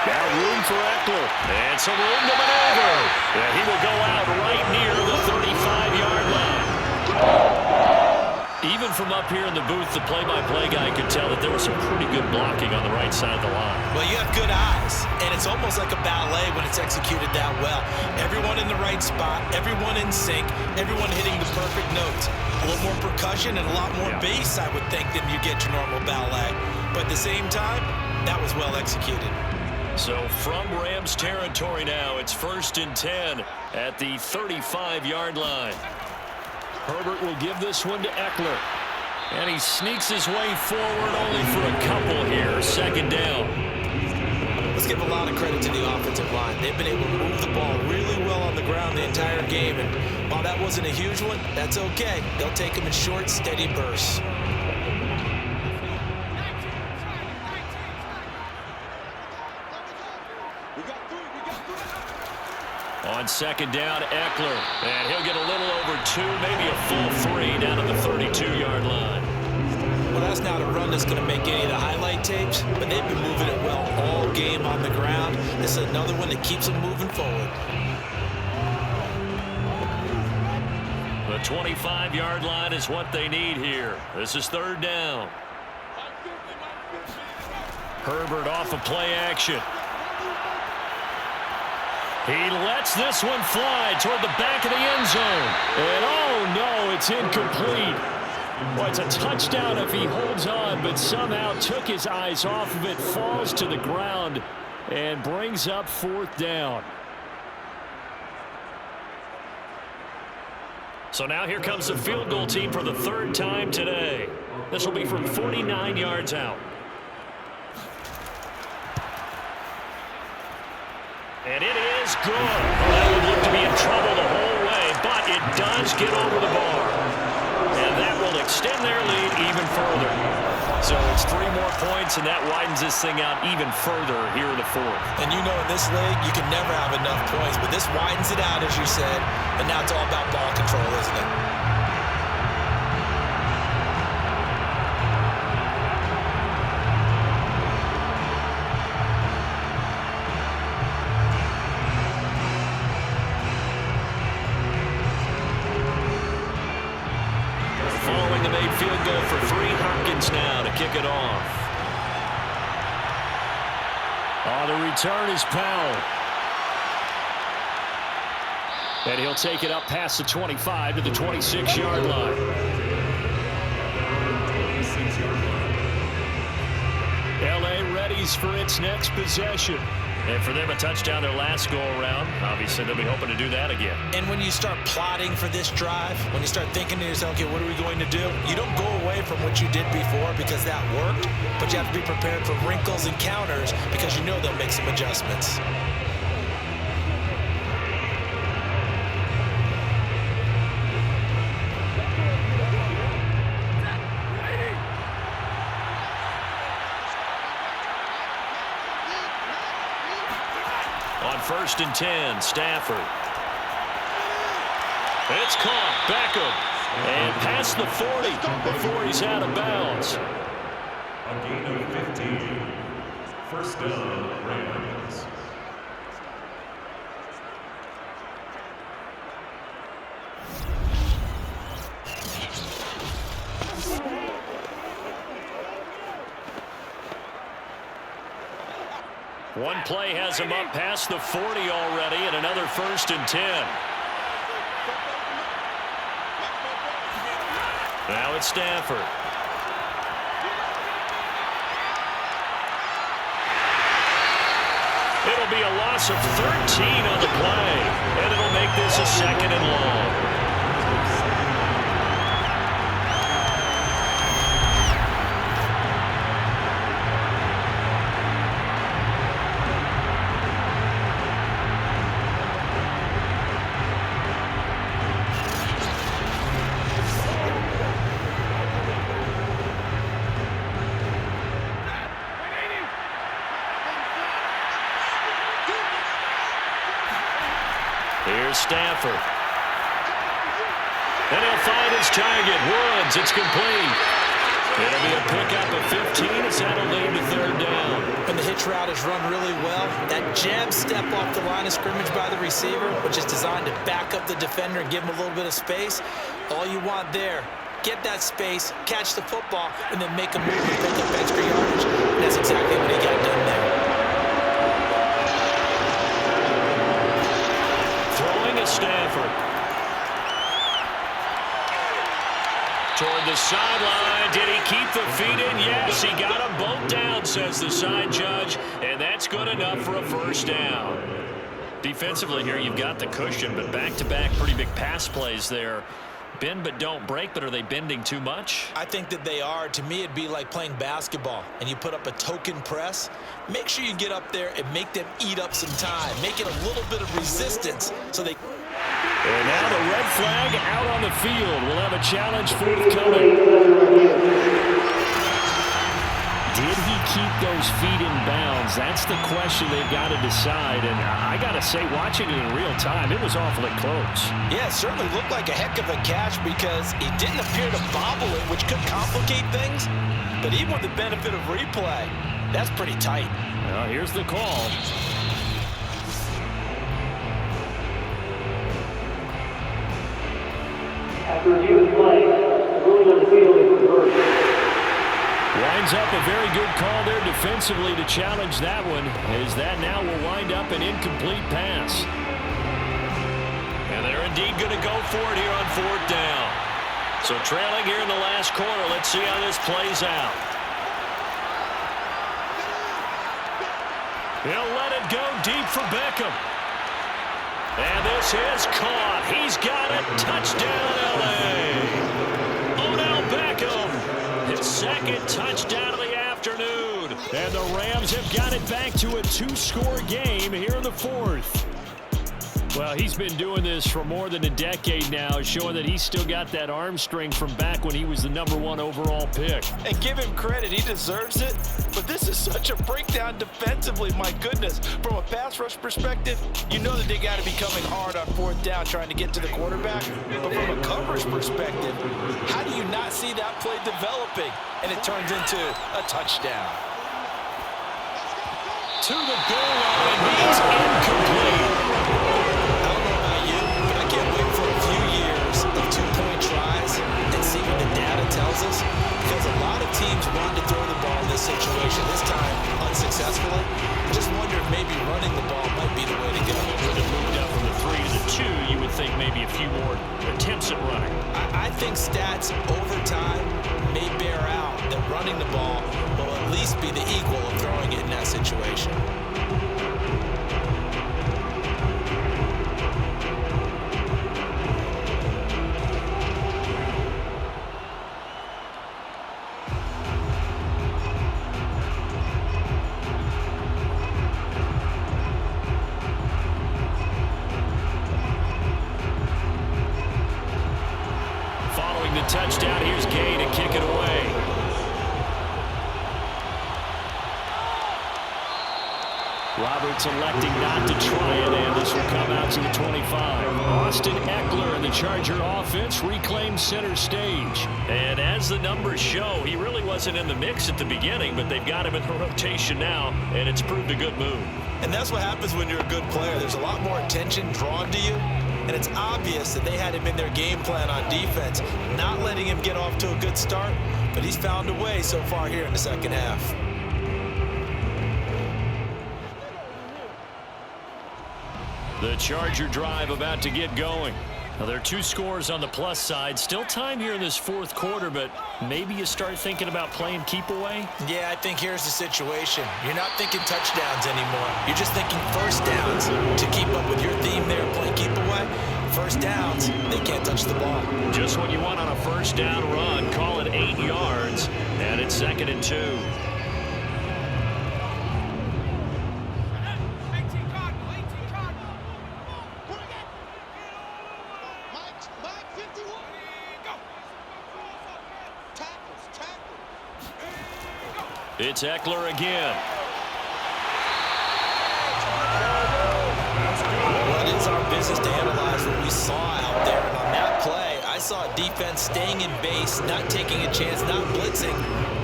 Got room for Eckler. And some room to maneuver. And he will go out right near the 35-yard line. Even from up here in the booth, the play-by-play guy could tell that there was some pretty good blocking on the right side of the line.
Well, you have good eyes, and it's almost like a ballet when it's executed that well. Everyone in the right spot, everyone in sync, everyone hitting the perfect notes. A little more percussion and a lot more bass, I would think, than you get your normal ballet. But at the same time, that was well executed.
So from Rams territory now, it's 1st and 10 at the 35-yard line. Herbert will give this one to Eckler. And he sneaks his way forward only for a couple here. 2nd down.
Let's give a lot of credit to the offensive line. They've been able to move the ball really well on the ground the entire game. And while that wasn't a huge one, that's okay. They'll take them in short, steady bursts.
On 2nd down, Eckler. And he'll get a little over 2, maybe a full 3 down to the 32-yard line.
Well, that's not a run that's going to make any of the highlight tapes, but they've been moving it well all game on the ground. This is another one that keeps them moving forward.
The 25-yard line is what they need here. This is 3rd down. Herbert off of play action. He lets this one fly toward the back of the end zone. And oh no, it's incomplete. Well, it's a touchdown if he holds on, but somehow took his eyes off of it, falls to the ground, and brings up 4th down. So now here comes the field goal team for the 3rd time today. This will be from 49 yards out. And it is good. That would look to be in trouble the whole way, but it does get over the bar. And that will extend their lead even further. So it's 3 more points, and that widens this thing out even further here in the 4th.
And you know in this league, you can never have enough points, but this widens it out, as you said, and now it's all about ball control, isn't it?
Following the made field goal for 3, Hopkins now to kick it off. The return is Powell. And he'll take it up past the 25 to the 26-yard line.
26-yard line.
LA readies for its next possession. And for them, a touchdown their last go-around. Obviously, they'll be hoping to do that again.
And when you start plotting for this drive, when you start thinking to yourself, okay, what are we going to do? You don't go away from what you did before because that worked, but you have to be prepared for wrinkles and counters because you know they'll make some adjustments.
On 1st and 10, Stafford. It's caught. Beckham. And past the 40 before he's out of bounds.
A gain of 15. First down, Rams.
One play has him up past the 40 already, and another 1st and 10. Now it's Stafford. It'll be a loss of 13 on the play, and it'll make this a 2nd and long. Here's Stafford. And he'll find his target. Woods, it's complete. It'll be a pickup of 15 as that'll lead to 3rd down.
When the hitch route is run really well, that jab step off the line of scrimmage by the receiver, which is designed to back up the defender and give him a little bit of space, all you want there, get that space, catch the football, and then make a move and pick up extra yardage. And that's exactly what he got done there.
Stafford. Toward the sideline. Did he keep the feet in? Yes, he got them both down, says the side judge, and that's good enough for a 1st down. Defensively here, you've got the cushion, but back-to-back pretty big pass plays there. Bend but don't break, but are they bending too much?
I think that they are. To me, it'd be like playing basketball, and you put up a token press. Make sure you get up there and make them eat up some time. Make it a little bit of resistance so they...
And now the red flag out on the field. We'll have a challenge forthcoming. Did he keep those feet in bounds? That's the question they've got to decide. And I got to say, watching it in real time, it was awfully close.
Yeah, it certainly looked like a heck of a catch because he didn't appear to bobble it, which could complicate things. But even with the benefit of replay, that's pretty tight.
Well, here's the call.
After review of the play, the ruling on the field is reversed.
Winds up a very good call there defensively to challenge that one, as that now will wind up an incomplete pass. And they're indeed going to go for it here on 4th down. So trailing here in the last quarter, let's see how this plays out. He'll let it go deep for Beckham. And this is caught. He's got it. Touchdown, L.A. Odell Beckham. His 2nd touchdown of the afternoon. And the Rams have got it back to a 2-score game here in the 4th. Well, he's been doing this for more than a decade now, showing that he's still got that arm strength from back when he was the #1 overall pick.
And give him credit, he deserves it. But this is such a breakdown defensively, my goodness. From a pass rush perspective, you know that they got to be coming hard on 4th down trying to get to the quarterback. But from a coverage perspective, how do you not see that play developing? And it turns into a touchdown.
To the goal line, he's incomplete.
Tells us because a lot of teams want to throw the ball in this situation, this time unsuccessfully. I just wonder if maybe running the ball might be the way to go.
Would have moved up from the 3 to the 2, you would think. get maybe a few more attempts at running.
I think stats over time may bear out that running the ball will at least be the equal of throwing it in that situation.
Touchdown. Here's Gay to kick it away. Roberts electing not to try it, and this will come out to the 25. Austin Eckler and the Charger offense reclaims center stage.
And as the numbers show, he really wasn't in the mix at the beginning, but they've got him in the rotation now, and it's proved a good move.
And that's what happens when you're a good player. There's a lot more attention drawn to you. And it's obvious that they had him in their game plan on defense, not letting him get off to a good start, but he's found a way so far here in the second half.
The Charger drive about to get going. Now, there are 2 scores on the plus side. Still time here in this fourth quarter, but maybe you start thinking about playing keep away?
Yeah, I think here's the situation. You're not thinking touchdowns anymore. You're just thinking first downs. To keep up with your theme there, playing keep away, first downs, they can't touch the ball.
Just what you want on a first down run. Call it 8 yards, and it's 2nd and 2. It's Eckler again.
Well, it is our business to analyze what we saw out there. And on that play, I saw a defense staying in base, not taking a chance, not blitzing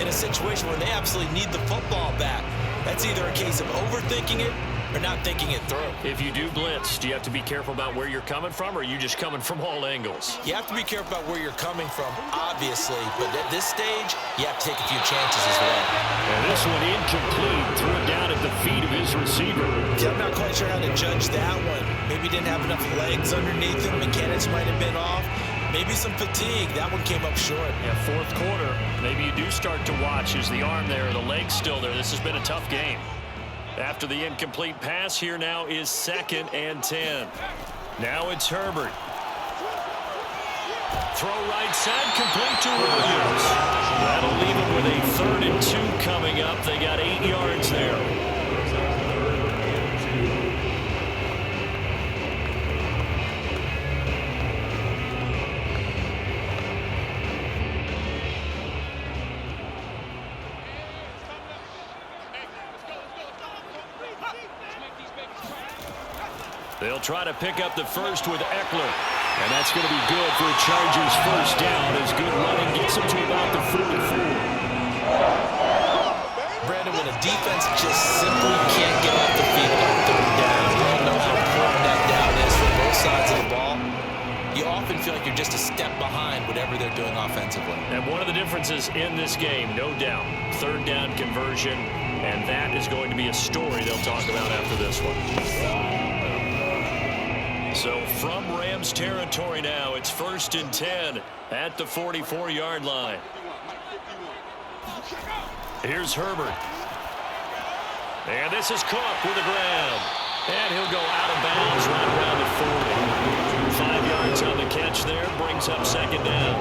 in a situation where they absolutely need the football back. That's either a case of overthinking it or not thinking it through.
If you do blitz, do you have to be careful about where you're coming from, or are you just coming from all angles?
You have to be careful about where you're coming from, obviously, but at this stage, you have to take a few chances as well.
And this one incomplete, threw it down at the feet of his receiver.
Yeah, I'm not quite sure how to judge that one. Maybe he didn't have enough legs underneath him. Mechanics might have been off. Maybe some fatigue. That one came up short.
Yeah, fourth quarter, maybe you do start to watch. Is the arm there, the leg's still there? This has been a tough game. After the incomplete pass, here now is 2nd and 10. Now it's Herbert. Throw right side, complete to Williams. That'll leave him with a 3rd and 2 coming up. They got 8 yards there. They'll try to pick up the first with Eckler.
And that's going to be good for a Chargers first down as good running gets them to about the 44.
Brandon, when a defense just simply can't get off the field on 3rd down, you all know how important that down is for both sides of the ball. You often feel like you're just a step behind whatever they're doing offensively.
And one of the differences in this game, no doubt, 3rd down conversion, and that is going to be a story they'll talk about after this one. So from Rams territory now, it's 1st and 10 at the 44-yard line. Here's Herbert. And this is Cook with the grab. And he'll go out of bounds right around the 40. 5 yards on the catch there, brings up 2nd down.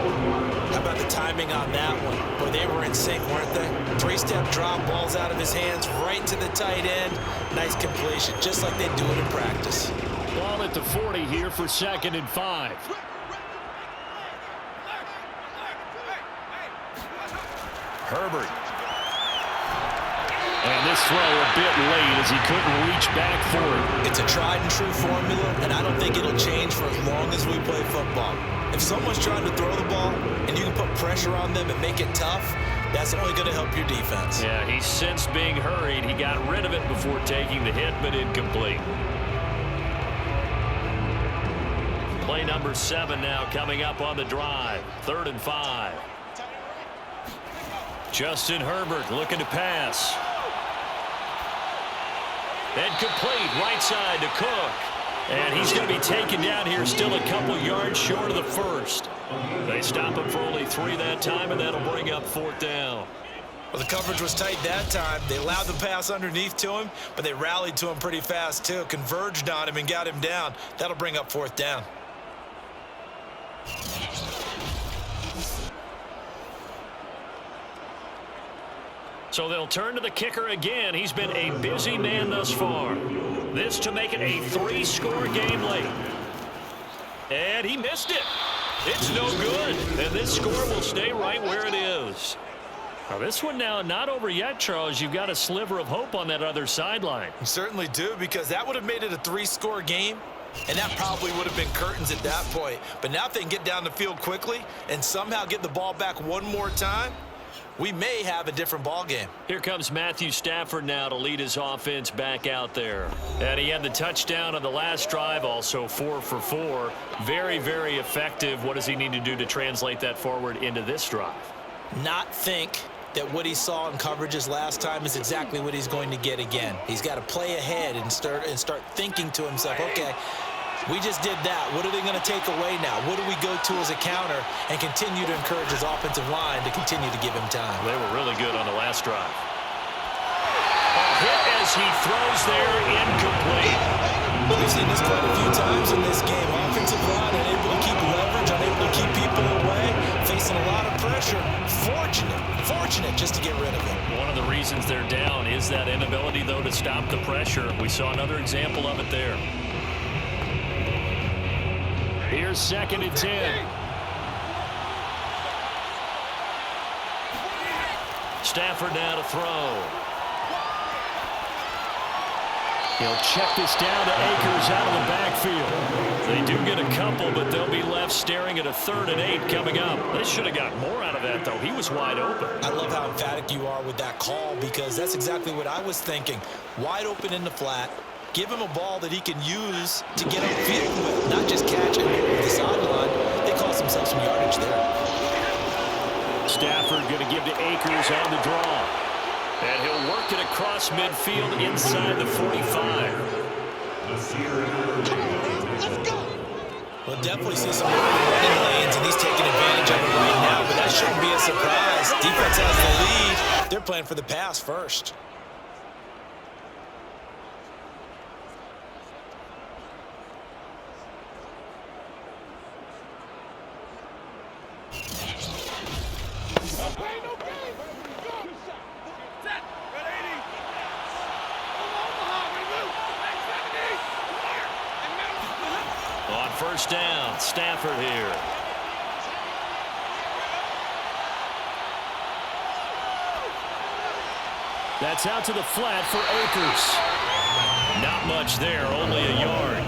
How about the timing on that one? Boy, they were in sync, weren't they? 3-step drop, balls out of his hands, right to the tight end. Nice completion, just like they do it in practice.
Ball at the 40 here for 2nd and 5.
Herbert.
And this throw a bit late as he couldn't reach back for it.
It's a tried and true formula, and I don't think it'll change for as long as we play football. If someone's trying to throw the ball and you can put pressure on them and make it tough, that's only going to help your defense.
Yeah, he sensed being hurried. He got rid of it before taking the hit, but incomplete. Play number 7 now coming up on the drive. 3rd and 5. Justin Herbert looking to pass. And complete right side to Cook.
And he's going to be taken down here, still a couple yards short of the first. They stop him for only 3 that time, and that'll bring up 4th down.
Well, the coverage was tight that time. They allowed the pass underneath to him, but they rallied to him pretty fast, too. Converged on him and got him down. That'll bring up 4th down.
So they'll turn to the kicker again. He's been a busy man thus far. This to make it a 3-score game late. And he missed it. It's no good. And this score will stay right where it is. Now this one now not over yet, Charles. You've got a sliver of hope on that other sideline.
You certainly do, because that would have made it a 3-score game, and that probably would have been curtains at that point. But now if they can get down the field quickly and somehow get the ball back one more time, we may have a different ball game.
Here comes Matthew Stafford now to lead his offense back out there. And he had the touchdown on the last drive, also 4 for 4. Very, very effective. What does he need to do to translate that forward into this drive?
Not think that what he saw in coverages last time is exactly what he's going to get again. He's got to play ahead and start thinking to himself, okay, we just did that. What are they going to take away now? What do we go to as a counter? And continue to encourage his offensive line to continue to give him time.
They were really good on the last drive. A hit as he throws there, incomplete.
We've seen this quite a few times in this game. Offensive line unable to keep leverage, unable to keep people away, facing a lot of pressure. Fortunate just to get rid of it.
One of the reasons they're down is that inability, though, to stop the pressure. We saw another example of it there. Here's 2nd and 10. Stafford now to throw. He'll check this down to Akers out of the backfield. They do get a couple, but they'll be left staring at a 3rd and 8 coming up. They should have got more out of that, though. He was wide open.
I love how emphatic you are with that call, because that's exactly what I was thinking. Wide open in the flat. Give him a ball that he can use to get upfield with, not just catch it over the sideline. They cost themselves some yardage there.
Stafford going to give to Akers on the draw. And he'll work it across midfield inside the 45.
We'll definitely see some running lanes, and he's taking advantage of it right now, but that shouldn't be a surprise. Defense has the lead. They're playing for the pass first.
On 1st down, Stafford here. That's out to the flat for Akers. Not much there, only a yard.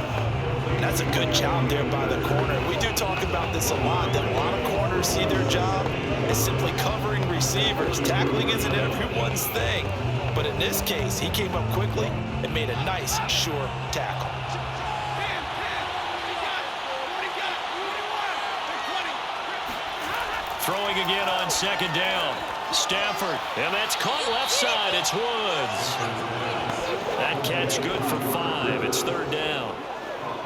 That's a good job there by the corner. We do talk about this a lot, that a lot of corners see their job as simply covering receivers. Tackling isn't everyone's thing. But in this case, he came up quickly and made a nice, sure tackle.
Throwing again on 2nd down. Stafford, and that's caught left side. It's Woods. That catch good for 5. It's 3rd down.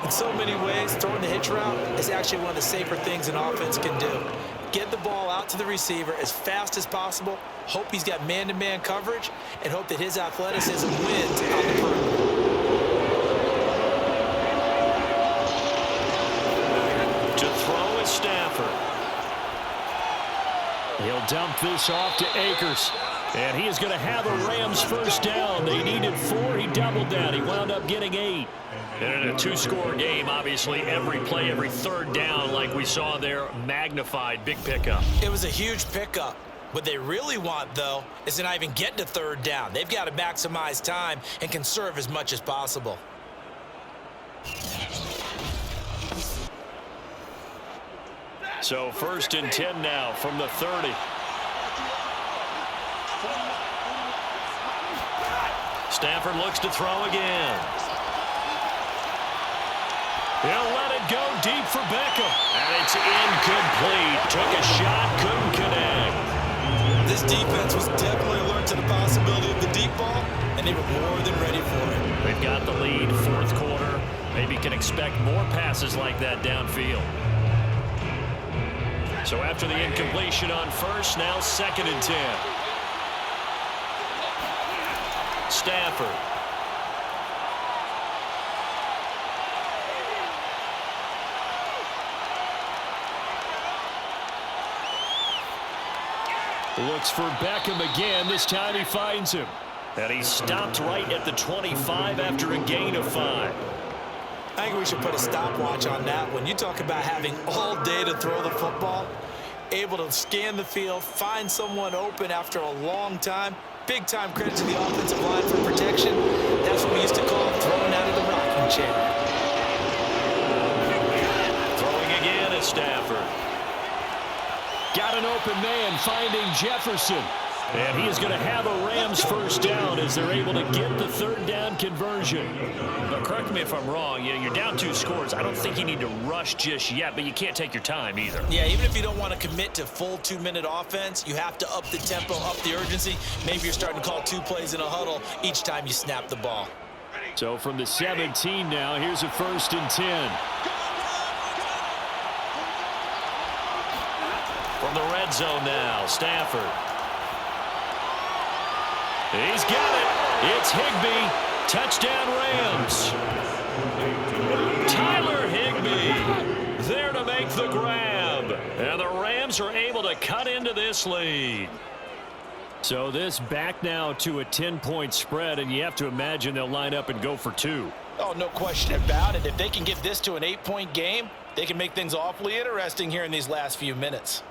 In so many ways, throwing the hitch route is actually one of the safer things an offense can do. Get the ball out to the receiver as fast as possible, hope he's got man-to-man coverage, and hope that his athleticism wins on the perimeter.
To throw is Stafford. He'll dump this off to Akers. And he is going to have a Rams 1st down. They needed 4. He doubled that. He wound up getting 8. And in a 2-score game, obviously, every play, every 3rd down, like we saw there, magnified. Big pickup.
It was a huge pickup. What they really want, though, is to not even get to 3rd down. They've got to maximize time and conserve as much as possible.
So 1st and 10 now from the 30. Stafford looks to throw again. He'll let it go deep for Beckham. And it's incomplete. Took a shot, couldn't connect.
This defense was definitely alert to the possibility of the deep ball, and they were more than ready for it.
They've got the lead, 4th quarter. Maybe can expect more passes like that downfield. So after the incompletion on first, now 2nd and 10. Stafford. Looks for Beckham again. This time he finds him. And he stopped right at the 25 after a gain of 5.
I think we should put a stopwatch on that one. You talk about having all day to throw the football, able to scan the field, find someone open after a long time. Big time credit to the offensive line for protection. That's what we used to call throwing out of the rocking chair.
Throwing again at Stafford. Got an open man finding Jefferson. And he is going to have a Rams first down as they're able to get the 3rd down conversion.
But correct me if I'm wrong. You're down 2 scores. I don't think you need to rush just yet, but you can't take your time either.
Yeah, even if you don't want to commit to full 2-minute offense, you have to up the tempo, up the urgency. Maybe you're starting to call 2 plays in a huddle each time you snap the ball.
So from the 17 now, here's a 1st and 10.
From the red zone now, Stafford.
He's got it. It's Higbee. Touchdown Rams. Tyler Higbee there to make the grab. And the Rams are able to cut into this lead. So this back now to a 10-point spread, and you have to imagine they'll line up and go for 2.
Oh, no question about it. If they can get this to an 8-point game, they can make things awfully interesting here in these last few minutes.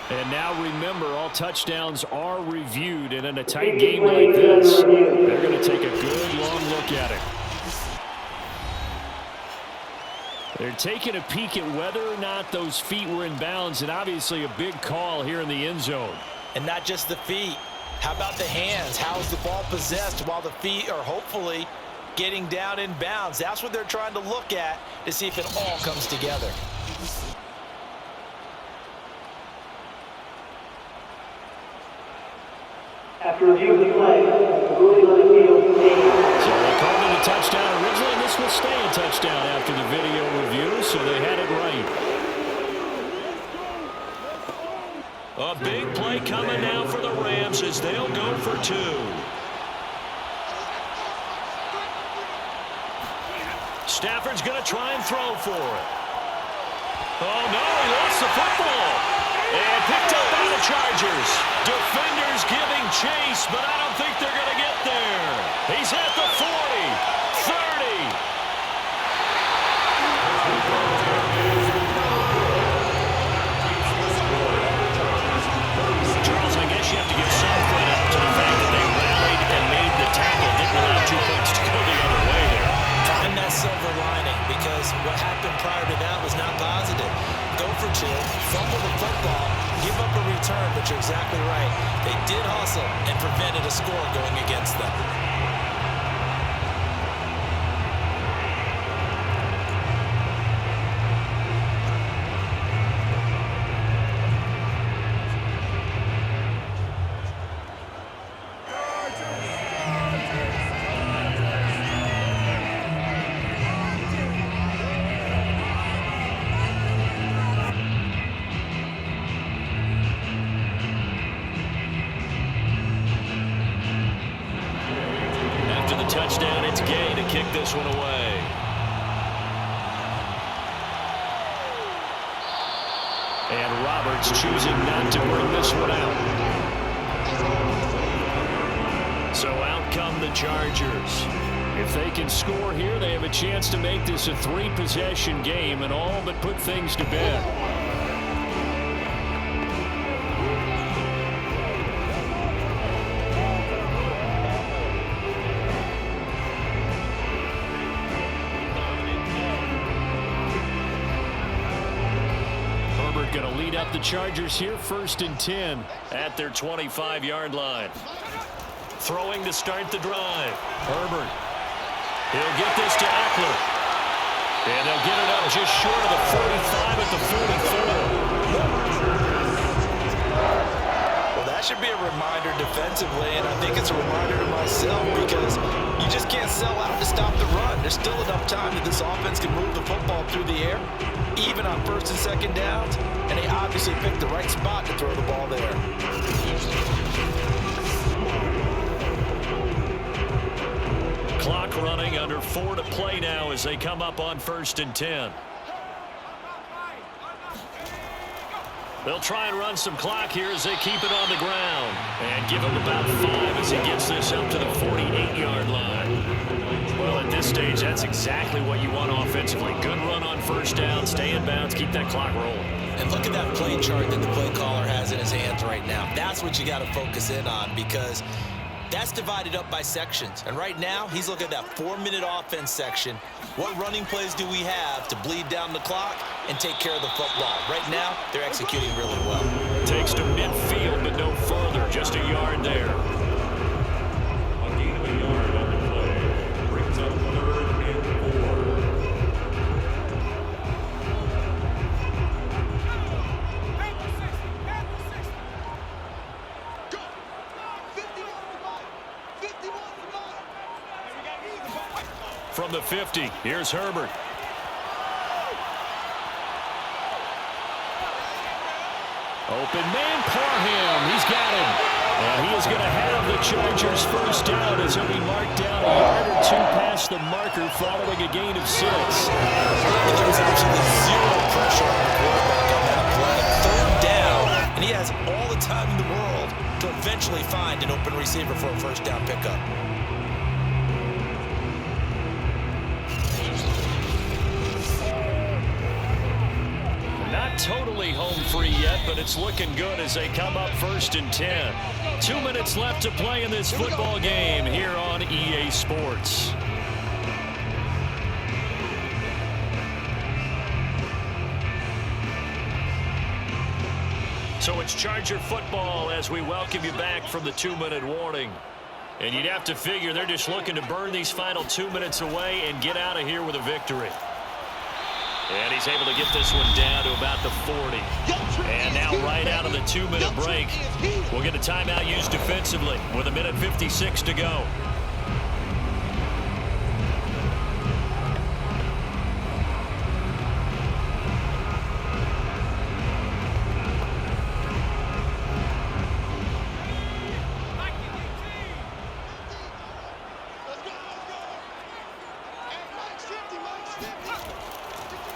And now remember, all touchdowns are reviewed, and in a tight game like this, they're going to take a good long look at it. They're taking a peek at whether or not those feet were in bounds, and obviously a big call here in the end zone.
And not just the feet. How about the hands? How is the ball possessed while the feet are hopefully getting down in bounds? That's what they're trying to look at to see if it all comes together.
After review of the play, the ruling on the field stands.
So they called it a touchdown originally, and this will stay a touchdown after the video review, so they had it right. A big play coming now for the Rams as they'll go for 2. Stafford's going to try and throw for it. Oh, no, he lost the football. And picked up by the Chargers. Defenders giving chase, but I don't think they're going to get there. He's at the 40, 30. Charles, I guess you have to give some credit to the fact that they rallied and made the tackle. Didn't allow 2 points to go the other way there.
Find that silver lining, because what happened prior to that was not positive. Go for 2, fumble the football, give up a return, but you're exactly right. They did hustle and prevented a score going against them.
Touchdown, it's Gay to kick this one away. And Roberts choosing not to bring this one out. So out come the Chargers. If they can score here, they have a chance to make this a 3-possession game and all but put things to bed. Going to lead up the Chargers here, 1st and 10 at their 25-yard line. Throwing to start the drive. Herbert. He'll get this to Eckler.
And they'll get it up just short of the 45 at the 44.
Well, that should be a reminder defensively, and I think it's a reminder to myself because you just can't sell out to stop the run. There's still enough time that this offense can move the football through the air, even on first and second downs, and they obviously picked the right spot to throw the ball there.
Clock running, under 4 to play now as they come up on 1st and 10. They'll try and run some clock here as they keep it on the ground. And give him about 5 as he gets this up to the 48-yard line. Well, at this stage, that's exactly what you want offensively. Good run on first down, stay in bounds, keep that clock rolling.
And look at that play chart that the play caller has in his hands right now. That's what you got to focus in on because that's divided up by sections. And right now, he's looking at that 4-minute offense section. What running plays do we have to bleed down the clock and take care of the football? Right now, they're executing really well.
Takes to midfield, but no further. Just a yard there.
A gain of a yard on the play brings up 3rd and 4.
From the 50, here's Herbert. Open man, Parham. He's got him. And he is going to have the Chargers first down as he'll be marked down a yard or 2 past the marker following a gain of 6.
There was absolutely zero pressure on the quarterback on that play. 3rd down, and he has all the time in the world to eventually find an open receiver for a first down pickup.
Not totally home free yet, but it's looking good as they come up 1st and 10. 2 minutes left to play in this football game here on EA Sports. So it's Charger football as we welcome you back from the 2-minute warning. And you'd have to figure they're just looking to burn these final 2 minutes away and get out of here with a victory. And he's able to get this one down to about the 40. And now right out of the 2-minute break, we'll get a timeout used defensively with 1:56 to go.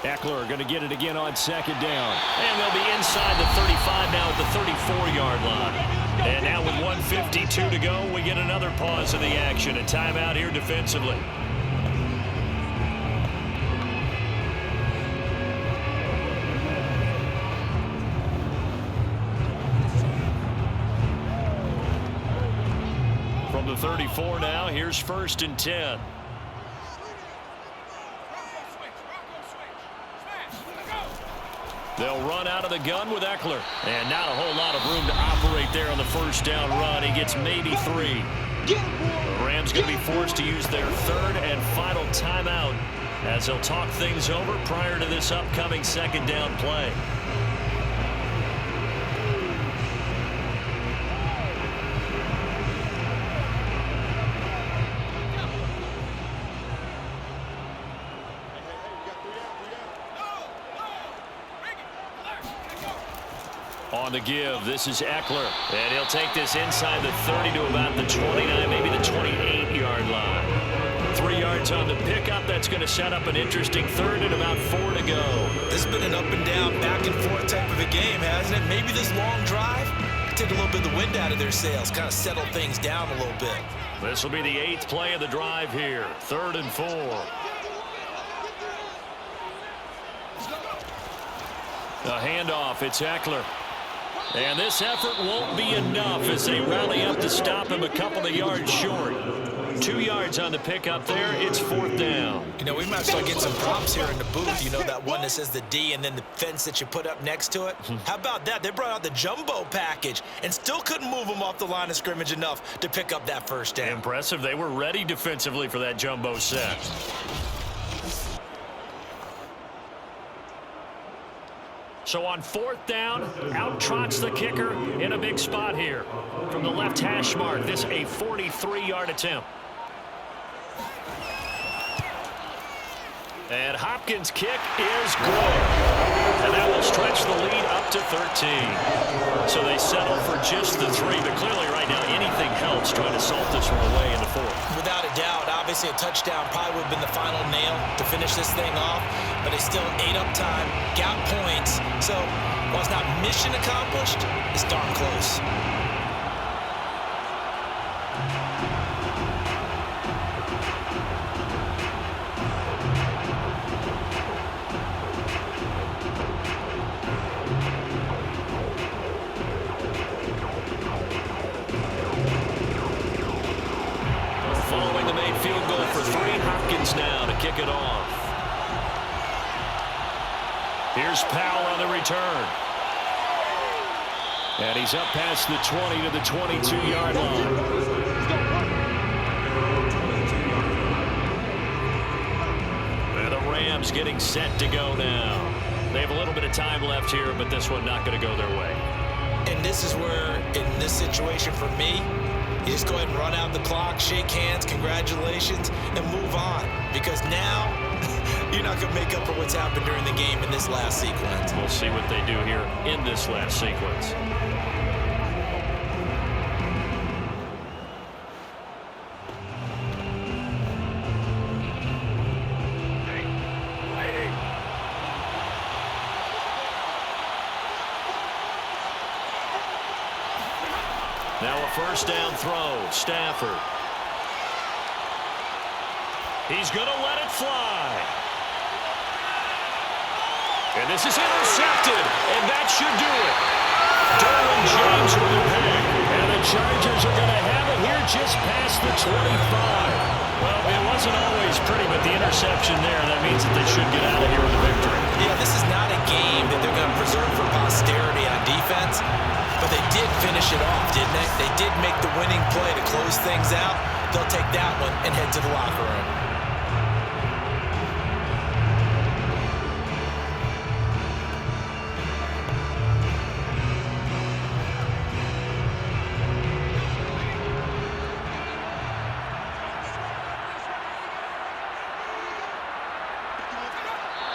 Eckler going to get it again on 2nd down. And they'll be inside the 35 now at the 34-yard line. And now with 1:52 to go, we get another pause in the action. A timeout here defensively. From the 34 now, here's 1st and 10. They'll run out of the gun with Eckler. And not a whole lot of room to operate there on the first down run. He gets maybe 3. The Rams going to be forced to use their 3rd and final timeout as they'll talk things over prior to this upcoming 2nd down play. On the give, this is Eckler. And he'll take this inside the 30 to about the 29, maybe the 28-yard line. 3 yards on the pickup. That's going to set up an interesting 3rd and about 4 to go.
This has been an up and down, back and forth type of a game, hasn't it? Maybe this long drive take a little bit of the wind out of their sails, kind of settle things down a little bit.
This will be the 8th play of the drive here. 3rd and 4. A handoff. It's Eckler. And this effort won't be enough as they rally up to stop him a couple of yards short. 2 yards on the pickup there. It's 4th down.
You know, we might start getting some props here in the booth. You know, that one that says the D and then the fence that you put up next to it? How about that? They brought out the jumbo package and still couldn't move them off the line of scrimmage enough to pick up that first down.
Impressive. They were ready defensively for that jumbo set.
So on 4th down, out trots the kicker in a big spot here. From the left hash mark, this a 43-yard attempt. And Hopkins' kick is good. And that will stretch the lead up to 13. So they settle for just the 3, but clearly right now anything helps trying to salt this one away in the 4th.
Without a doubt, obviously a touchdown probably would have been the final nail to finish this thing off, but they still ate up time, got points. So while it's not mission accomplished, it's darn close.
Now to kick it off. Here's Powell on the return. And he's up past the 20 to the 22-yard line. And the Rams getting set to go now. They have a little bit of time left here, but this one not going to go their way.
And this is where, in this situation for me, you just go ahead and run out the clock, shake hands, congratulations, and move on. Because now, you're not going to make up for what's happened during the game in this last sequence.
We'll see what they do here in this last sequence. Now a first down throw, Stafford. He's going to let it fly. And this is intercepted, and that should do it. Derwin James with a pick, and the Chargers are going to have it here just past the 25. Well, it wasn't always pretty, but the interception there, that means that they should get out of here with a victory.
Yeah, this is not a game that they're going to preserve for posterity on defense. But they did finish it off, didn't they? They did make the winning play to close things out. They'll take that one and head to the locker room.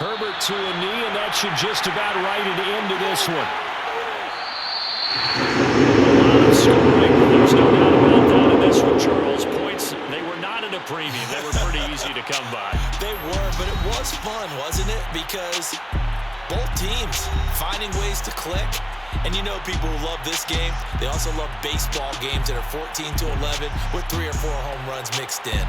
Herbert to a knee, and that should just about write it into this one. Scoring. There's no doubt about that in this one, Charles. Points, they were not in a premium. They were pretty easy to come by.
They were, but it was fun, wasn't it? Because both teams finding ways to click. And you know people who love this game, they also love baseball games that are 14-11 with 3 or 4 home runs mixed in.